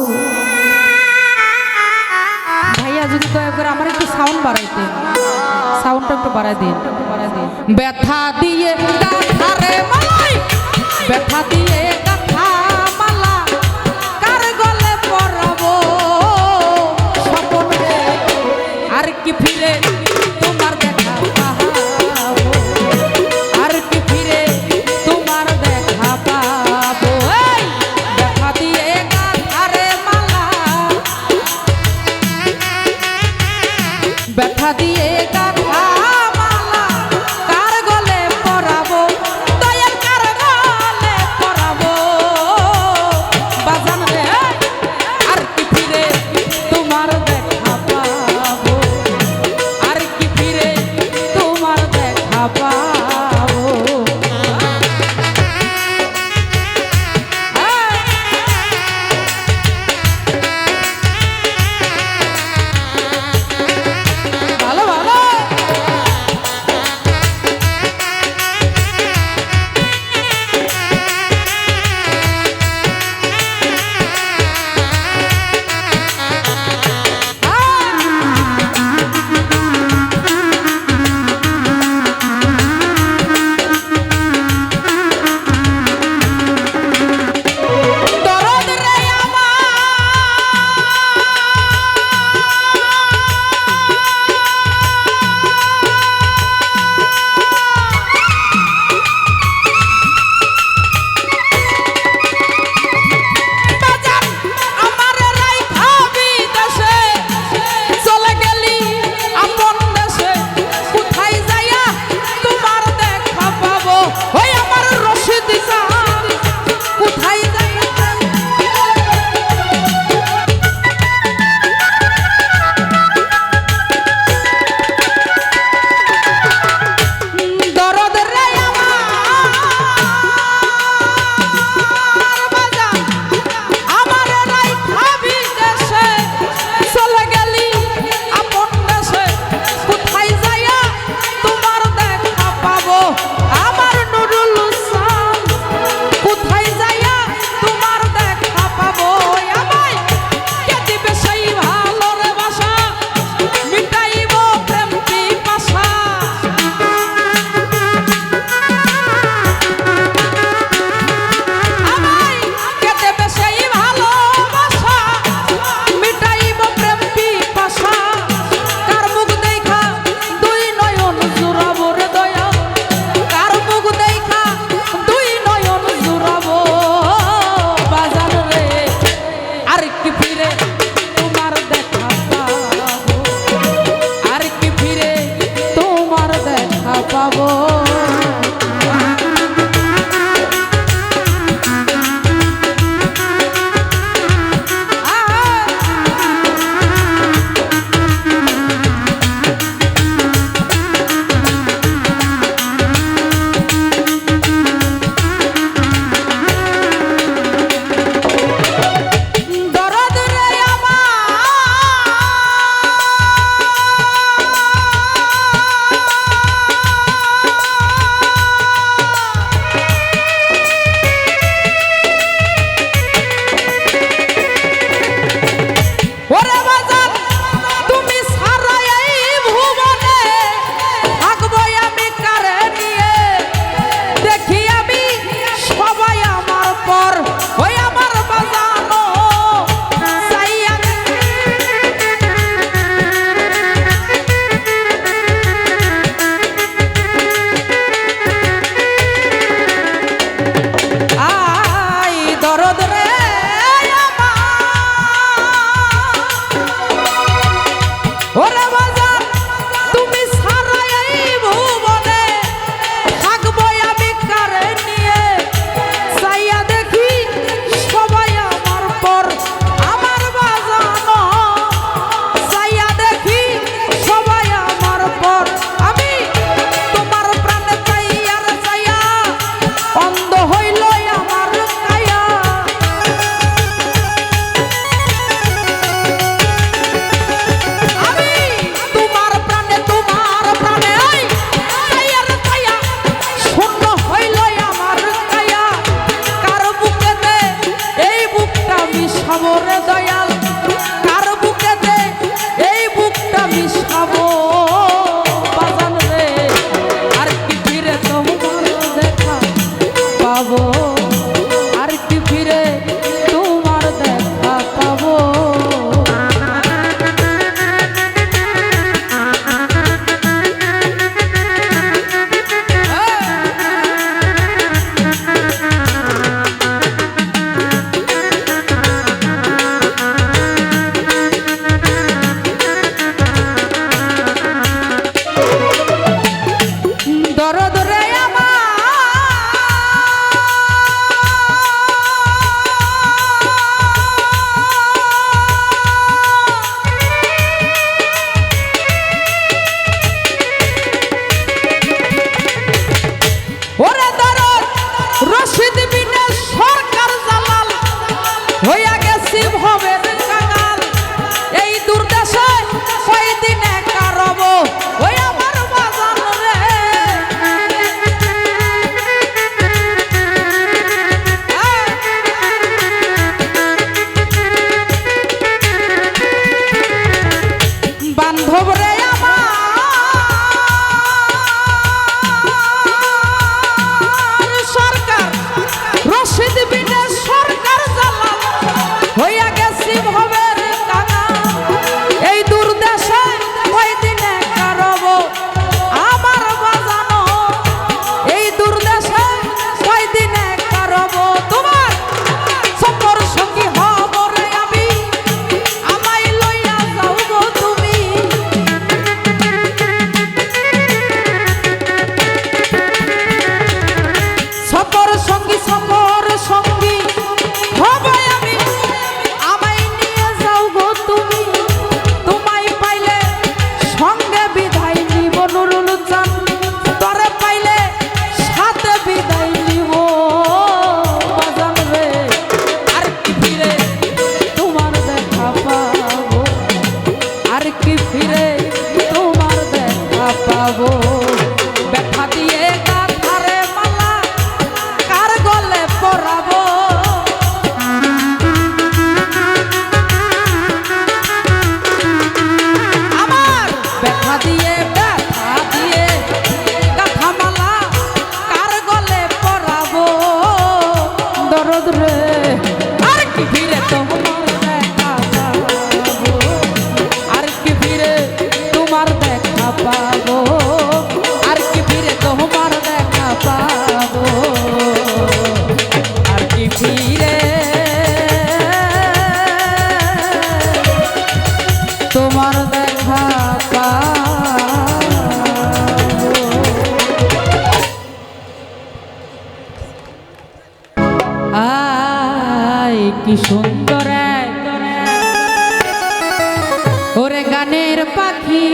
ভাইয়া যদি দয়া করে আমার একটু সাউন্ড বাড়াইতেন, সাউন্ডটা একটু বাড়াই দিন। ব্যথা দিয়ে গাথা রে মালাই, ব্যথা দিয়ে গাথা মালা কার গলে পরাবো, স্বপন রে আর কি ফিরে তোমার দেখা পাবো, আর কি ফিরে তোমার দেখা পাবো। এই ব্যথা দিয়ে গাথা রে মালা, ব্যথা দিয়ে গাথা মালা কার গলে পরাবো, দয়াল কার গলে পরাবো। দেখা পাবো ব্যথা দিয়ে কাঁথারে মালা কার গলে পরাবো আমার ব্যথা দিয়ে গাথা মালা কার গলে পরাবো দরদ রে আর কি ফিরে তোমার দেখা পাবো আর কি ফিরে তোমার দেখা পাবো আর কি ফিরে তোমার দেখা পাবো আর কি ফিরে তোমার দেখা পাবো আয় কি সুন্দর ওরে গানের পাখি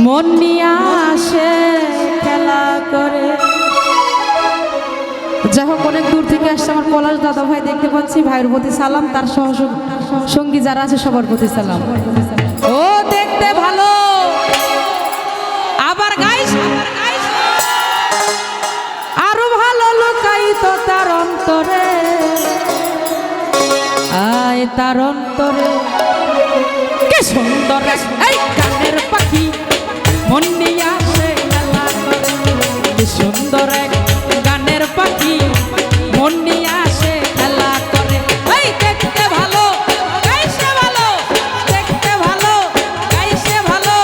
মন নিয়ে আসে খেলা করে যাই হোক অনেক দূর থেকে আসছে আমার পলাশ দাদা ভাই দেখতে পাচ্ছি ভাইয়ের প্রতি সালাম তার সঙ্গী যারা আছে সবার প্রতি সালাম ও দেখতে ভালো আবার গাইস আরো ভালো লুকাইত তার অন্তরে আয় তার অন্তরে কি সুন্দর এই গানের পাখি মন নিয়ে আসে খেলা করে কি সুন্দর এক গানের পাখি মন নিয়ে আসে খেলা করে এই দেখতে ভালো গাইছে ভালো দেখতে ভালো গাইছে ভালো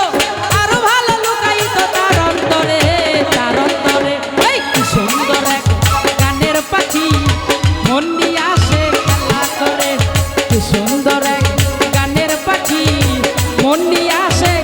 আরো ভালো লুকাইত তার অন্তরে এই কি সুন্দর এক গানের পাখি মন নিয়ে আসে খেলা করে কি সুন্দর এক গানের পাখি মন নিয়ে আসে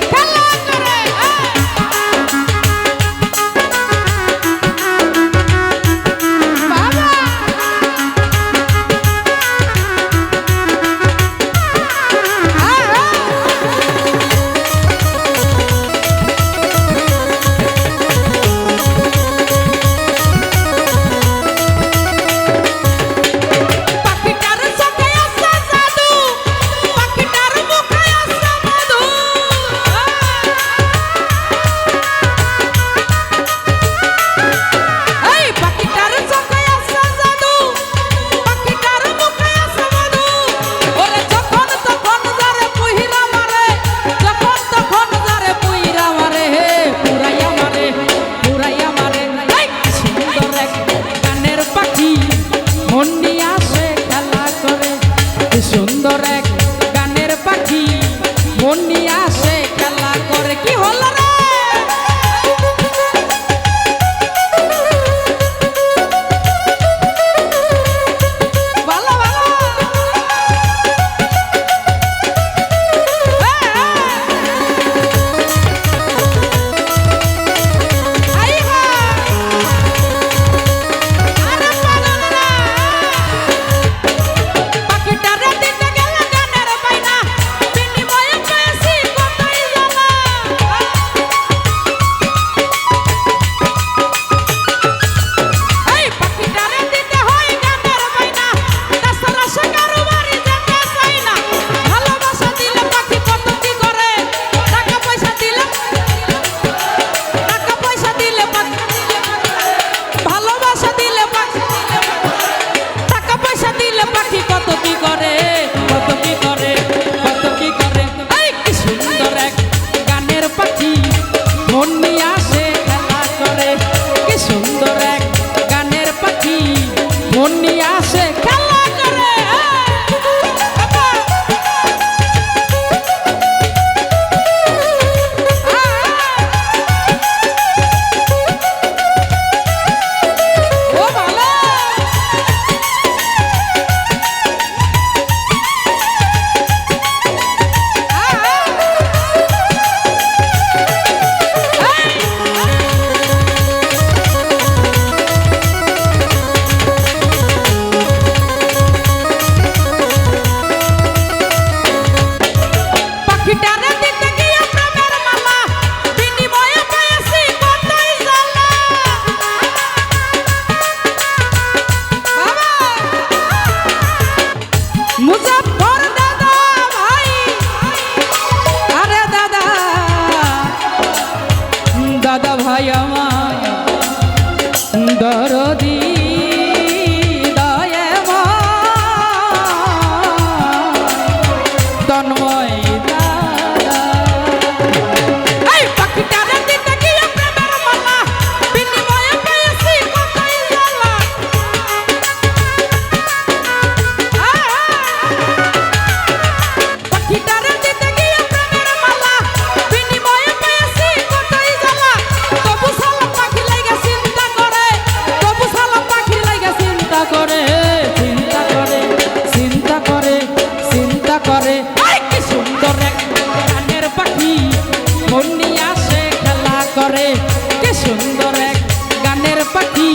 সুন্দর এক গানের পাখি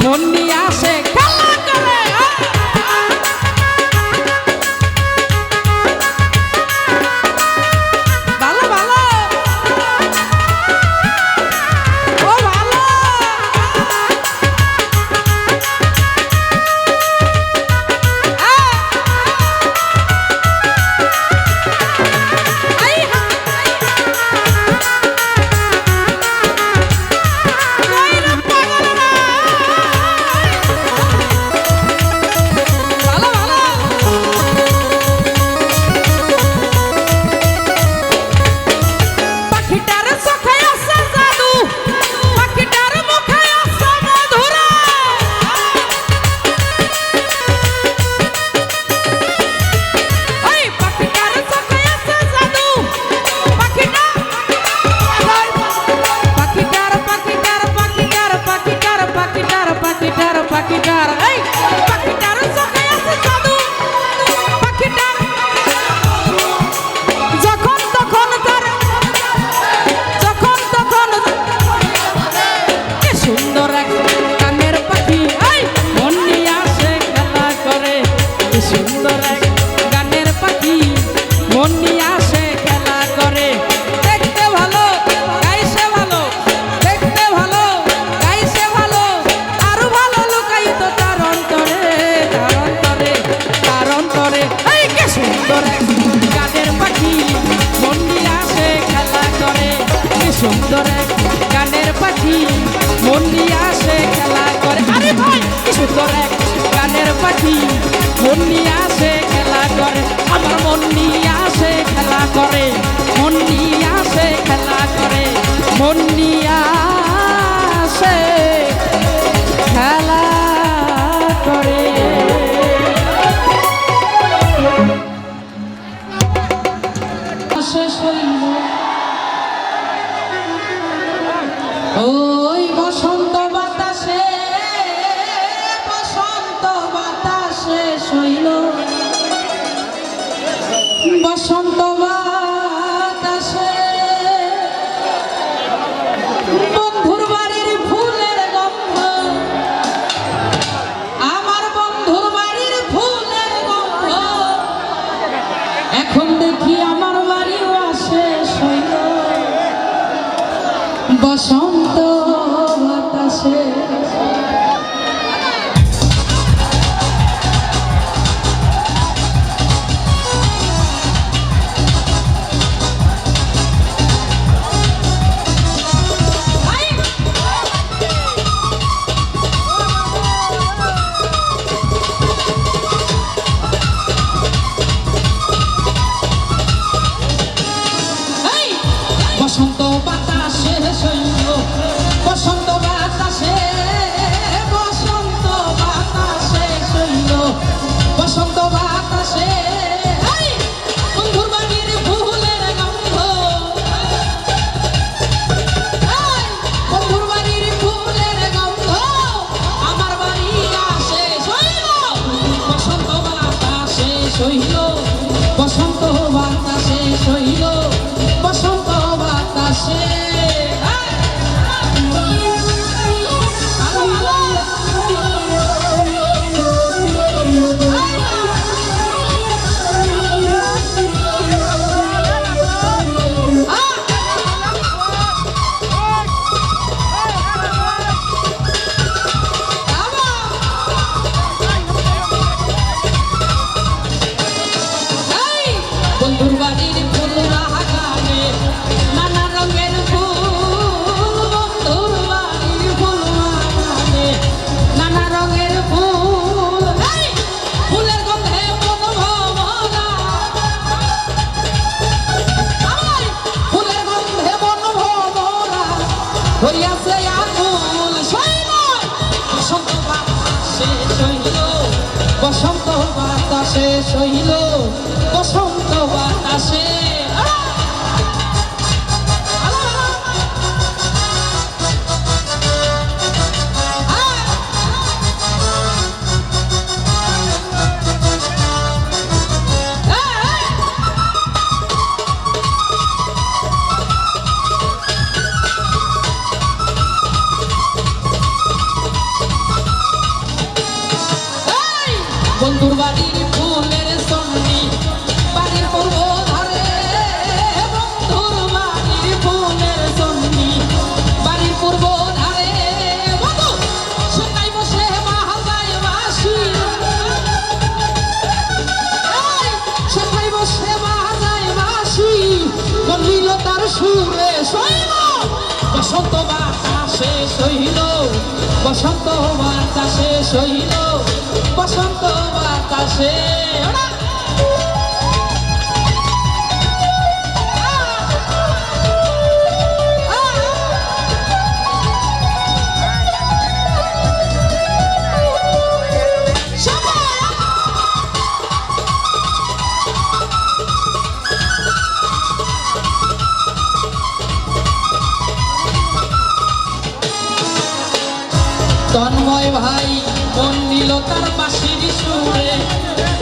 মন নিয়ে আসে খেলা করে ভালো ভালো ও ভালো সুন্দর এক গানের পাখি মন নিয়ে আসে খেলা করে আরে ভাই কি সুন্দর এক গানের পাখি মন নিয়ে আসে খেলা করে আমার মন নিয়ে আসে খেলা করে মন নিয়ে আসে খেলা করে মন নিয়ে আসে খেলা করে শেষ হইল ওই বসন্ত বাতাসে শৈল বসন্ত বাতাসে বন্ধুর বাড়ির ফুলের গন্ধ আমার বন্ধুর বাড়ির ফুলের গন্ধ এখন দেখি আমার বাড়িও আসে শৈল বসন্ত বাতাসে বসন্ত বাতাসে শৈল বসন্ত বাতাসে বসন্ত বাতাসে শৈল বসন্ত বাতাসে বন্ধুর বাড়ির ফুলের গন্ধ বন্ধুর বাড়ির ফুলের গন্ধ আমার বাড়ি আসে শৈল বসন্ত বাতাসে শৈল বসন্ত বাতাসে শৈল বসন্ত বাতাসে বন্ধুর বাড়ির ফুলের সন্ধি বাড়ির পূর্ব ধারে বন্ধুর বাড়ির ফুলের সন্ধি বাড়ির পূর্ব ধারে বন্ধু সেটাই বসে বাজায় বাঁশি সেটাই বসে বাজায় বাঁশি বলিল তার সুরে সইল বসন্ত বাতাসে সইল বসন্ত বাতাসে সইল বসন্ত বাতাসে তন্ময় ভাই মন নিল তার বাঁশির সুরে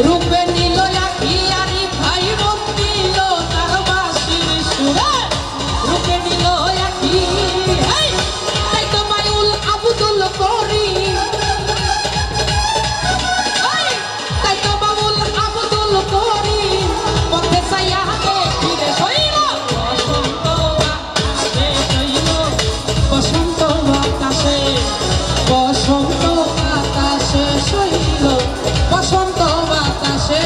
রূপে নিল আখি আরি ভাই মন নিল তার বাঁশির সুরে রূপে নিল আখি তাই তো মায়ুল আব্দুল করিম তাই তো বাবুল আব্দুল করিম পথে চাইয়া দেখিলে সইল বসন্ত বাতাসে সইল বসন্ত বাতাসে বসন্ত বাতাসে সইল বসন্ত বাতাসে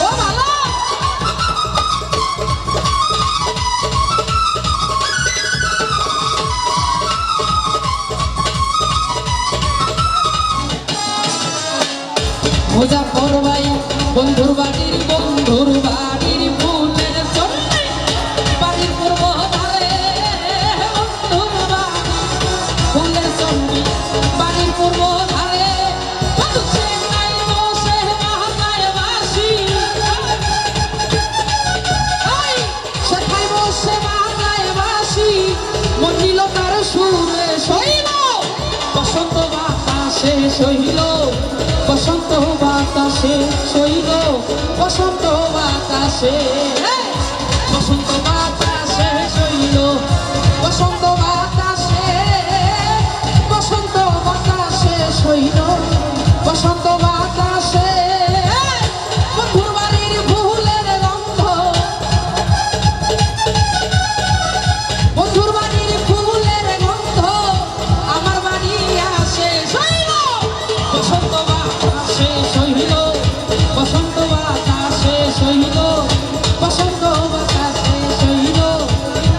ও ভালো মুজাফর ভাই বন্ধুর বাড়ির ফুলের সন্ধি বাড়ির পূর্ব ধারে বন্ধুর বাড়ির ফুলের সন্ধি বাড়ির পূর্ব ধারে বন্ধু সেটাই বসে বাজায় বাঁশি সেটাই বসে বাজায় বাঁশি মন নিল তার সুরে সইল বসন্ত বাতাসে সইল বসন্ত বাতাসে সইল বসন্ত বাতাসে বসন্ত বাতাসে সইল বসন্ত বাতাসে বসন্ত বাতাসে সইল বসন্ত বাতাসে বন্ধুর বাড়ির ফুলের গন্ধ বন্ধুর বাড়ির ফুলের গন্ধ আমার বাড়ি আসে সইল বসন্ত বাতাসে সইল বসন্ত বাতাসে সইল বসন্ত বাতাসে সইল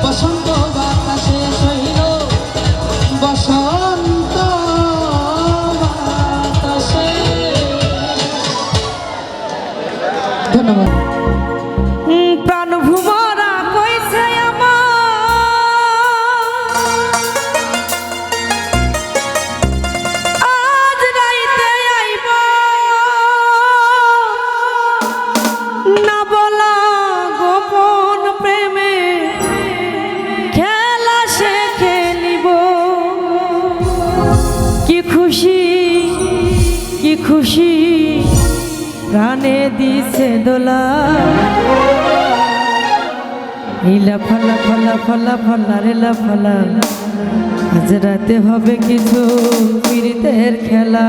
বসন্ত বাতাসে সইল বসন্ত বাতাসে ধন্যবাদ। প্রাণ ভুমরা কইছে আমার আজ রাইতে আইব না বলা গোপন প্রেমে খেলা সে খেলিব কি খুশি কি খুশি প্রাণে দিছে দোলা ইলা ফালা ফালা ফালা ফালা রেলা ফালা আজ রাতে হবে কিছু পীড়িতের খেলা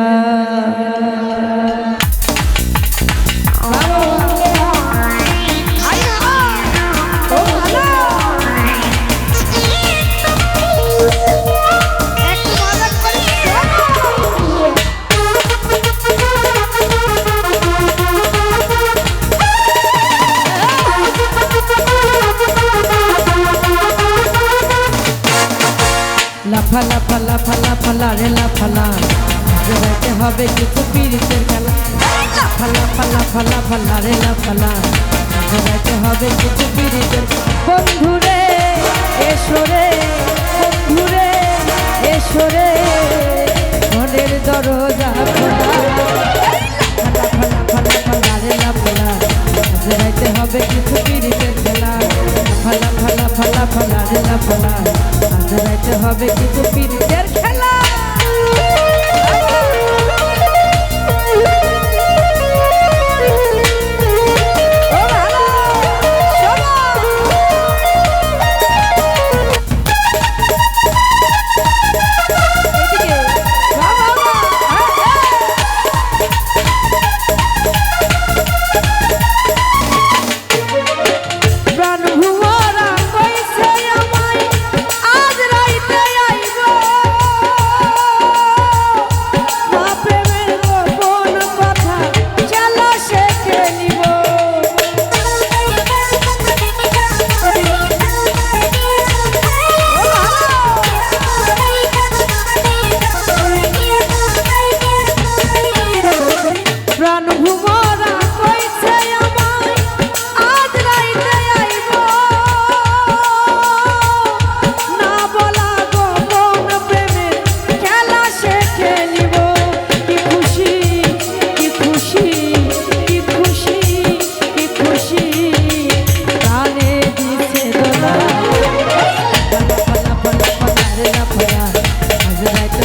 লাফা লাফা লাফা লাফা লারে লাফালা জড়াইতে হবে কিছু পীড়িতের খেলা লাফা লাফা লাফা লাফা লারে লাফালা জড়াইতে হবে কিছু পীড়িতের বন্ধুরে এসরে বন্ধুরে এসরে মনের দরজা খোলা লাফা লাফা লাফা লারে লাফালা জড়াইতে হবে কিছু পীড়িতের খেলা লাফা লাফা লাফা লাফা লারে লাফালা জড়াইতে হবে কিছু পীড়িতের খেলা ও ভালো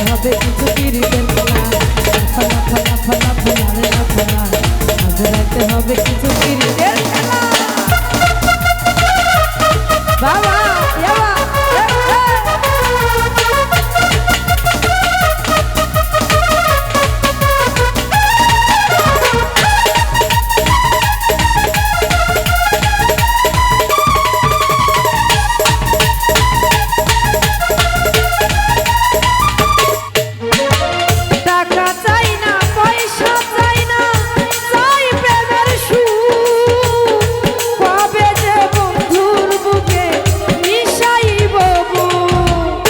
হবে কিছু পিরিতের খেলা ফলা ফলা ফলা ফলা রে না ফলা আজ রাতে হবে কিছু পিরিতের খেলা বাবা ইয়াবা টাকা চাই না পয়সা চাই না চাই প্রেমের সুখ কবে যে বন্ধুর বুকে মিশাইব বুক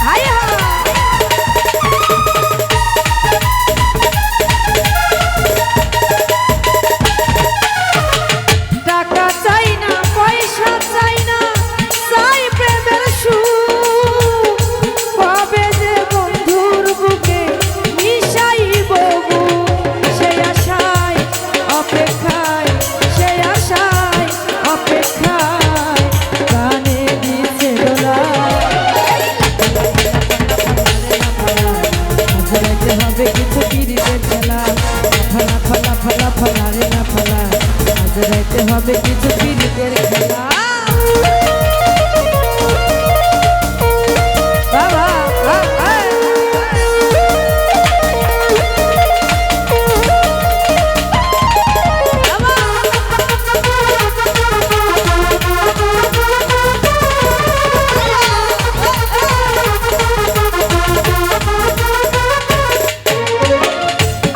হায় হায় টাকা চাই না পয়সা চাই না চাই প্রেমের সুখ কবে যে বন্ধুর বুকে মিশাইব বুক সেই আশায় অপেক্ষায় সেই আশায় অপেক্ষায় গানে দিচ্ছে দোলা আজ হবে কিছু পিরিতের খেলা ফলা ফলা ফলা ফলা রে না ফলা আজ রাইতে হবে কিছু পিরিতের খেলা বাবা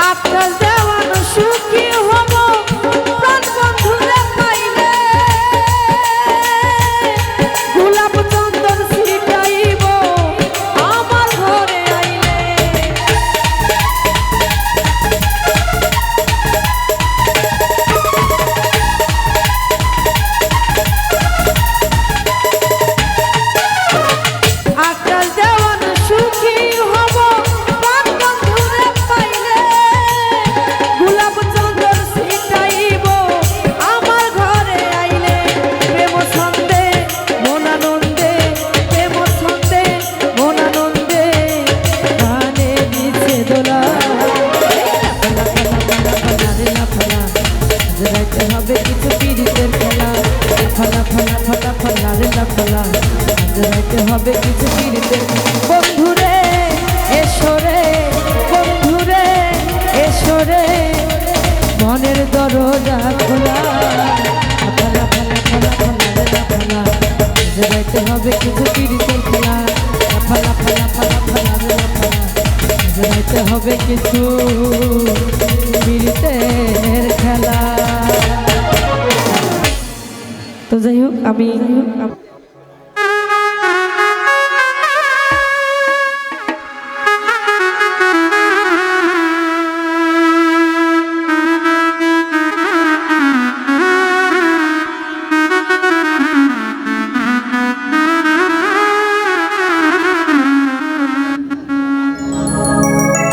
আপনার দেওয়ানো সুখী হব প্রাণ বন্ধুরে পাইলে গোলাপ চন্দন ছিটাইব আমার ঘরে আইলে আপনার দেওয়ানো সুখী হব প্রাণ বন্ধুরে পাইলে গোলাপ চন্দন ছিটাইব আমার ঘরে আইলে প্রেম ছন্দে মন আনন্দে প্রেম ছন্দে মন আনন্দে গানে দিচ্ছে দোলা রাইতে হবে কিছু পিরিতের খেলা ফলা ফলা ফলা ফলা রে না ফলা আজ রাইতে হবে কিছু পিরিতের বন্ধুরে এসরে বন্ধুরে এসরে মনের দরজা খোলা ফলা ফলা ফলা ফলা রে না ফলা আজ রাইতে হবে কিছু পিরিতের খেলা ফলা ফলা ফলা ফলা রে না ফলা আজ রাইতে হবে কিছু পিরিতের খেলা তো যাই হোক আমি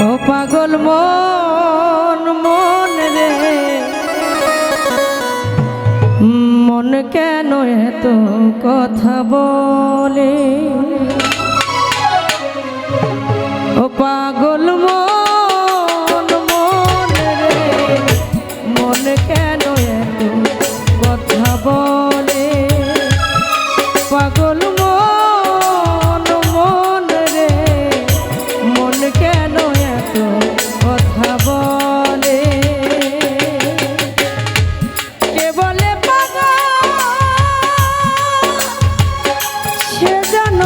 ও পাগল মন মন রে মন কেন এত কথা বলে ও পাগল মন মন রে মন কেন এত কথা বলে পাগল মন মন রে মন কেন এত কথা বলে কে বলে পাগল সে যেন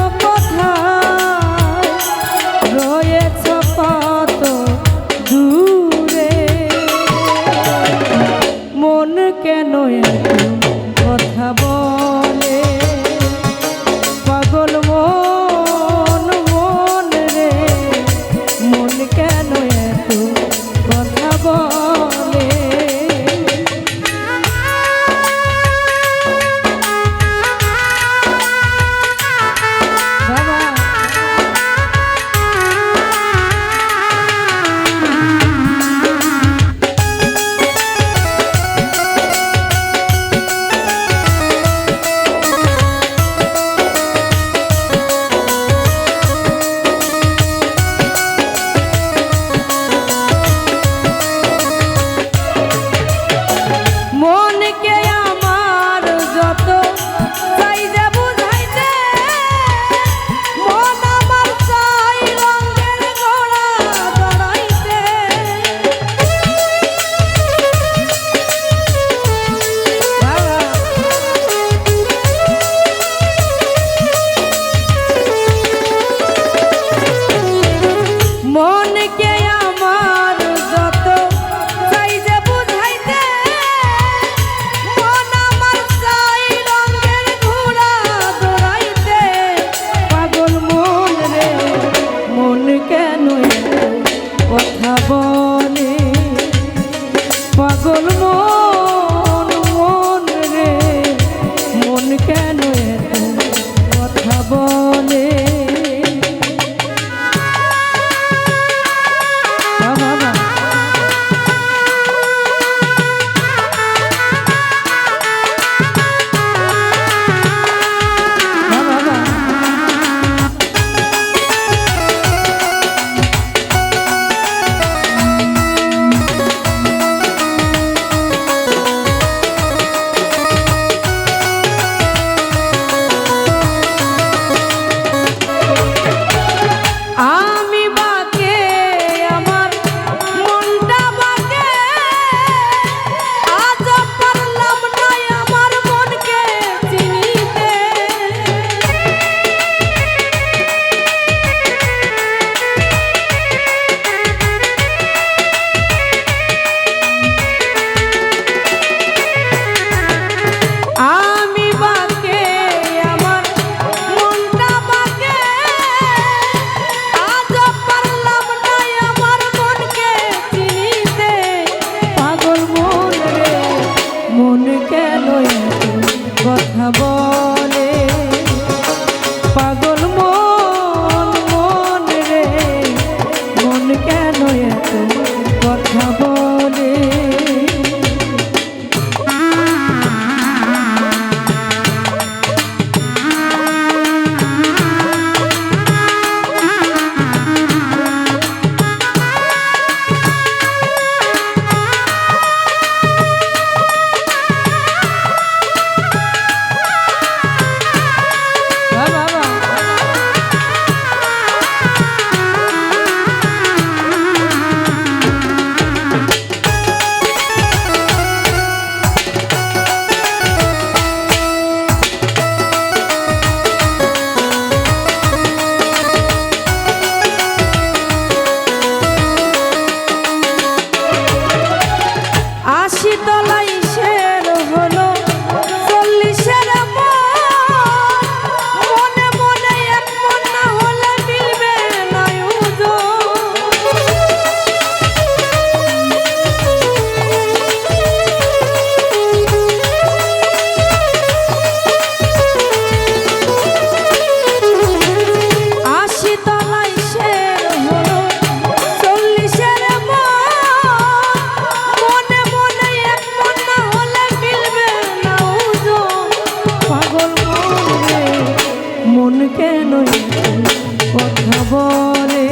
বলে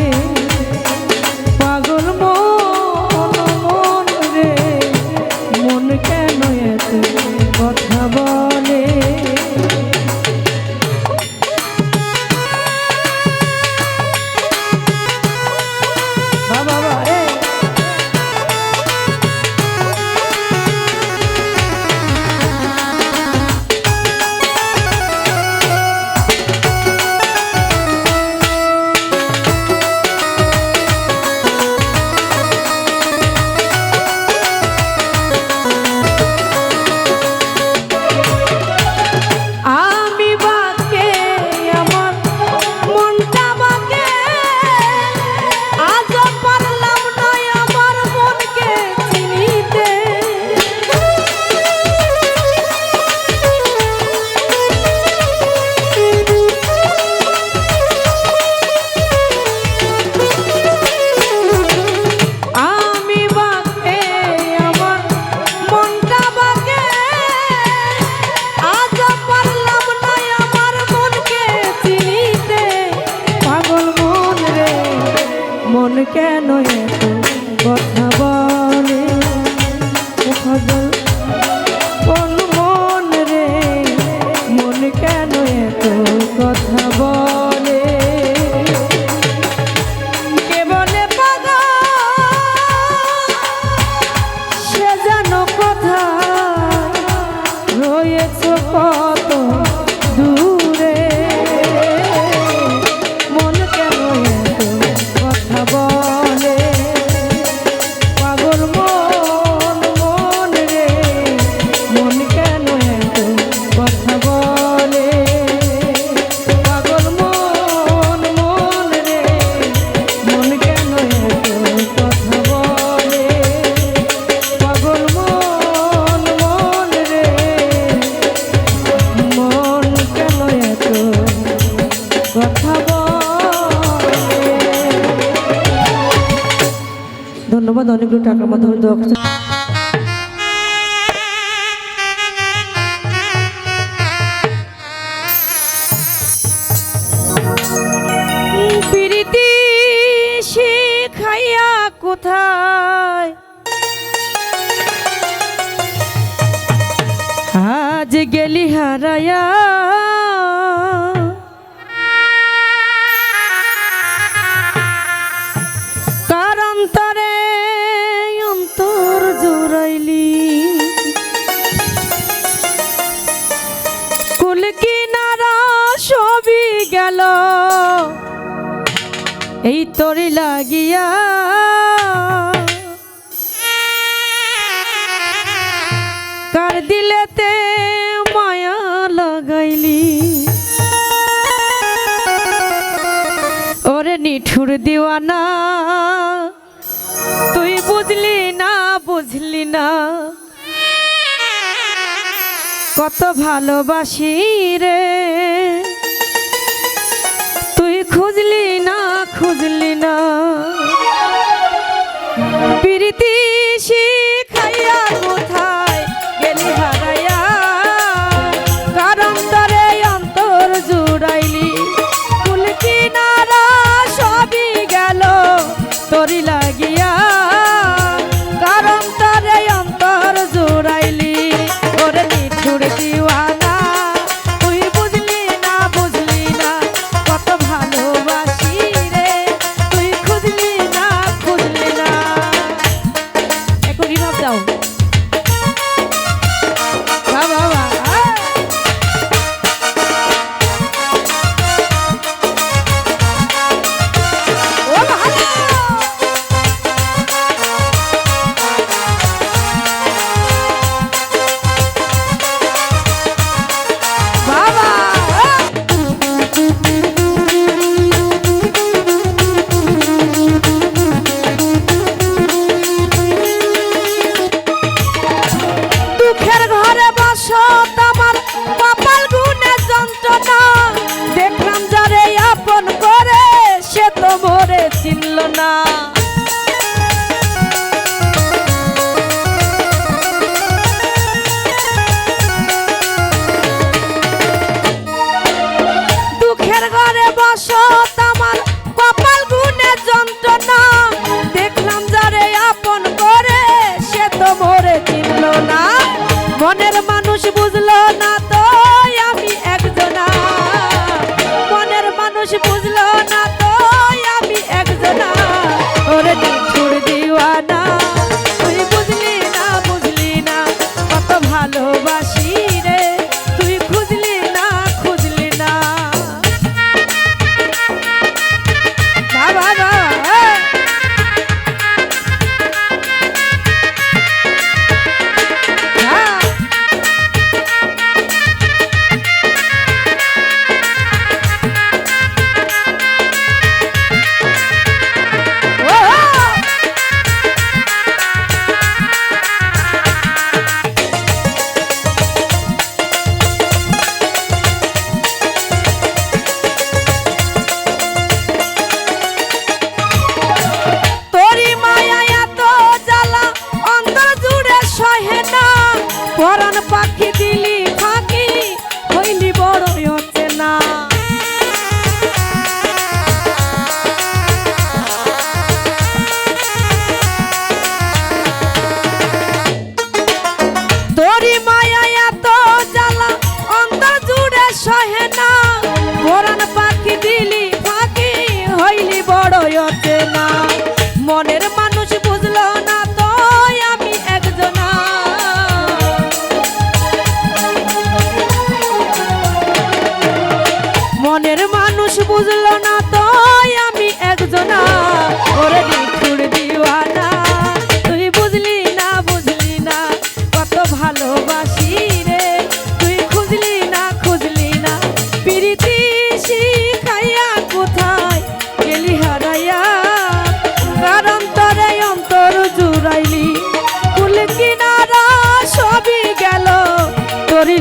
পাগল মন রে মন কেন এত কথা বলে বাবা রে আমি বাকে আমার মনটা বাকে আজ পারলাম না আমার মনকে চিনিতে আমি বাকে আমার মনটা বাকে আজ পারলাম না আমার মনকে চিনিতে পাগল মন রে মন কেন এত কথা বলে ও পাগল কোন মন রে মন কেন এত কথা বলে কে বলে পাগল সে যেন কথা রয়েছ কত দূরে মন কেন এত কথা বলে পাগল মন রে মন কেন এত কথা বলে পাগল মন রে মন কেন এত কথা বলে পাগল মন রে মন কেন এত কথা বলে ধন্যবাদ অনেকগুলো টাকার মাধ্যমে দোয়া করতে প্রীতি শিখাইয়া কোথায় আজ গেলি হারায়া কার অন্তরে অন্তর জোড়াইলি কুল কিনারা সবই গেল এই তোরে লাগিয়া কার দিলেতে মায়া লাগাইলি ওরে নিঠুর দিওয়ানা তুই বুঝলি না কত ভালোবাসি রে তুই খুঁজলি না প্রীতি শিখাইয়া কোথায় গেলি হারাইয়া কার অন্তরে অন্তর জুড়াইলি কুল কিনারা সবই গেল তোরি লাগিয়া কার অন্তরে অন্তর জুড়াইলি ওরে নিঠুর দিওয়ানা তুই বুঝলি না কত ভালোবাসি রে তুই খুঁজলি না একটু রিভাব দাও বাবা ও ভালো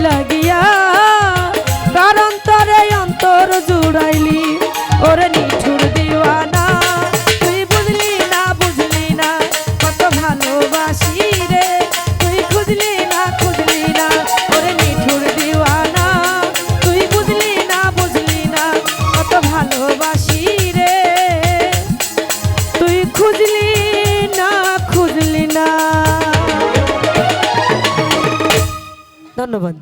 লাগিয়া তার অন্তরে অন্তর জুড়াইলি ওরে নিঠুর দিওয়ানা তুই বুঝলি না কত ভালোবাসি রে তুই খুঁজলি না ওরে নিঠুর দিওয়ানা তুই বুঝলি না কত ভালোবাসি রে তুই খুঁজলি না ধন্যবাদ।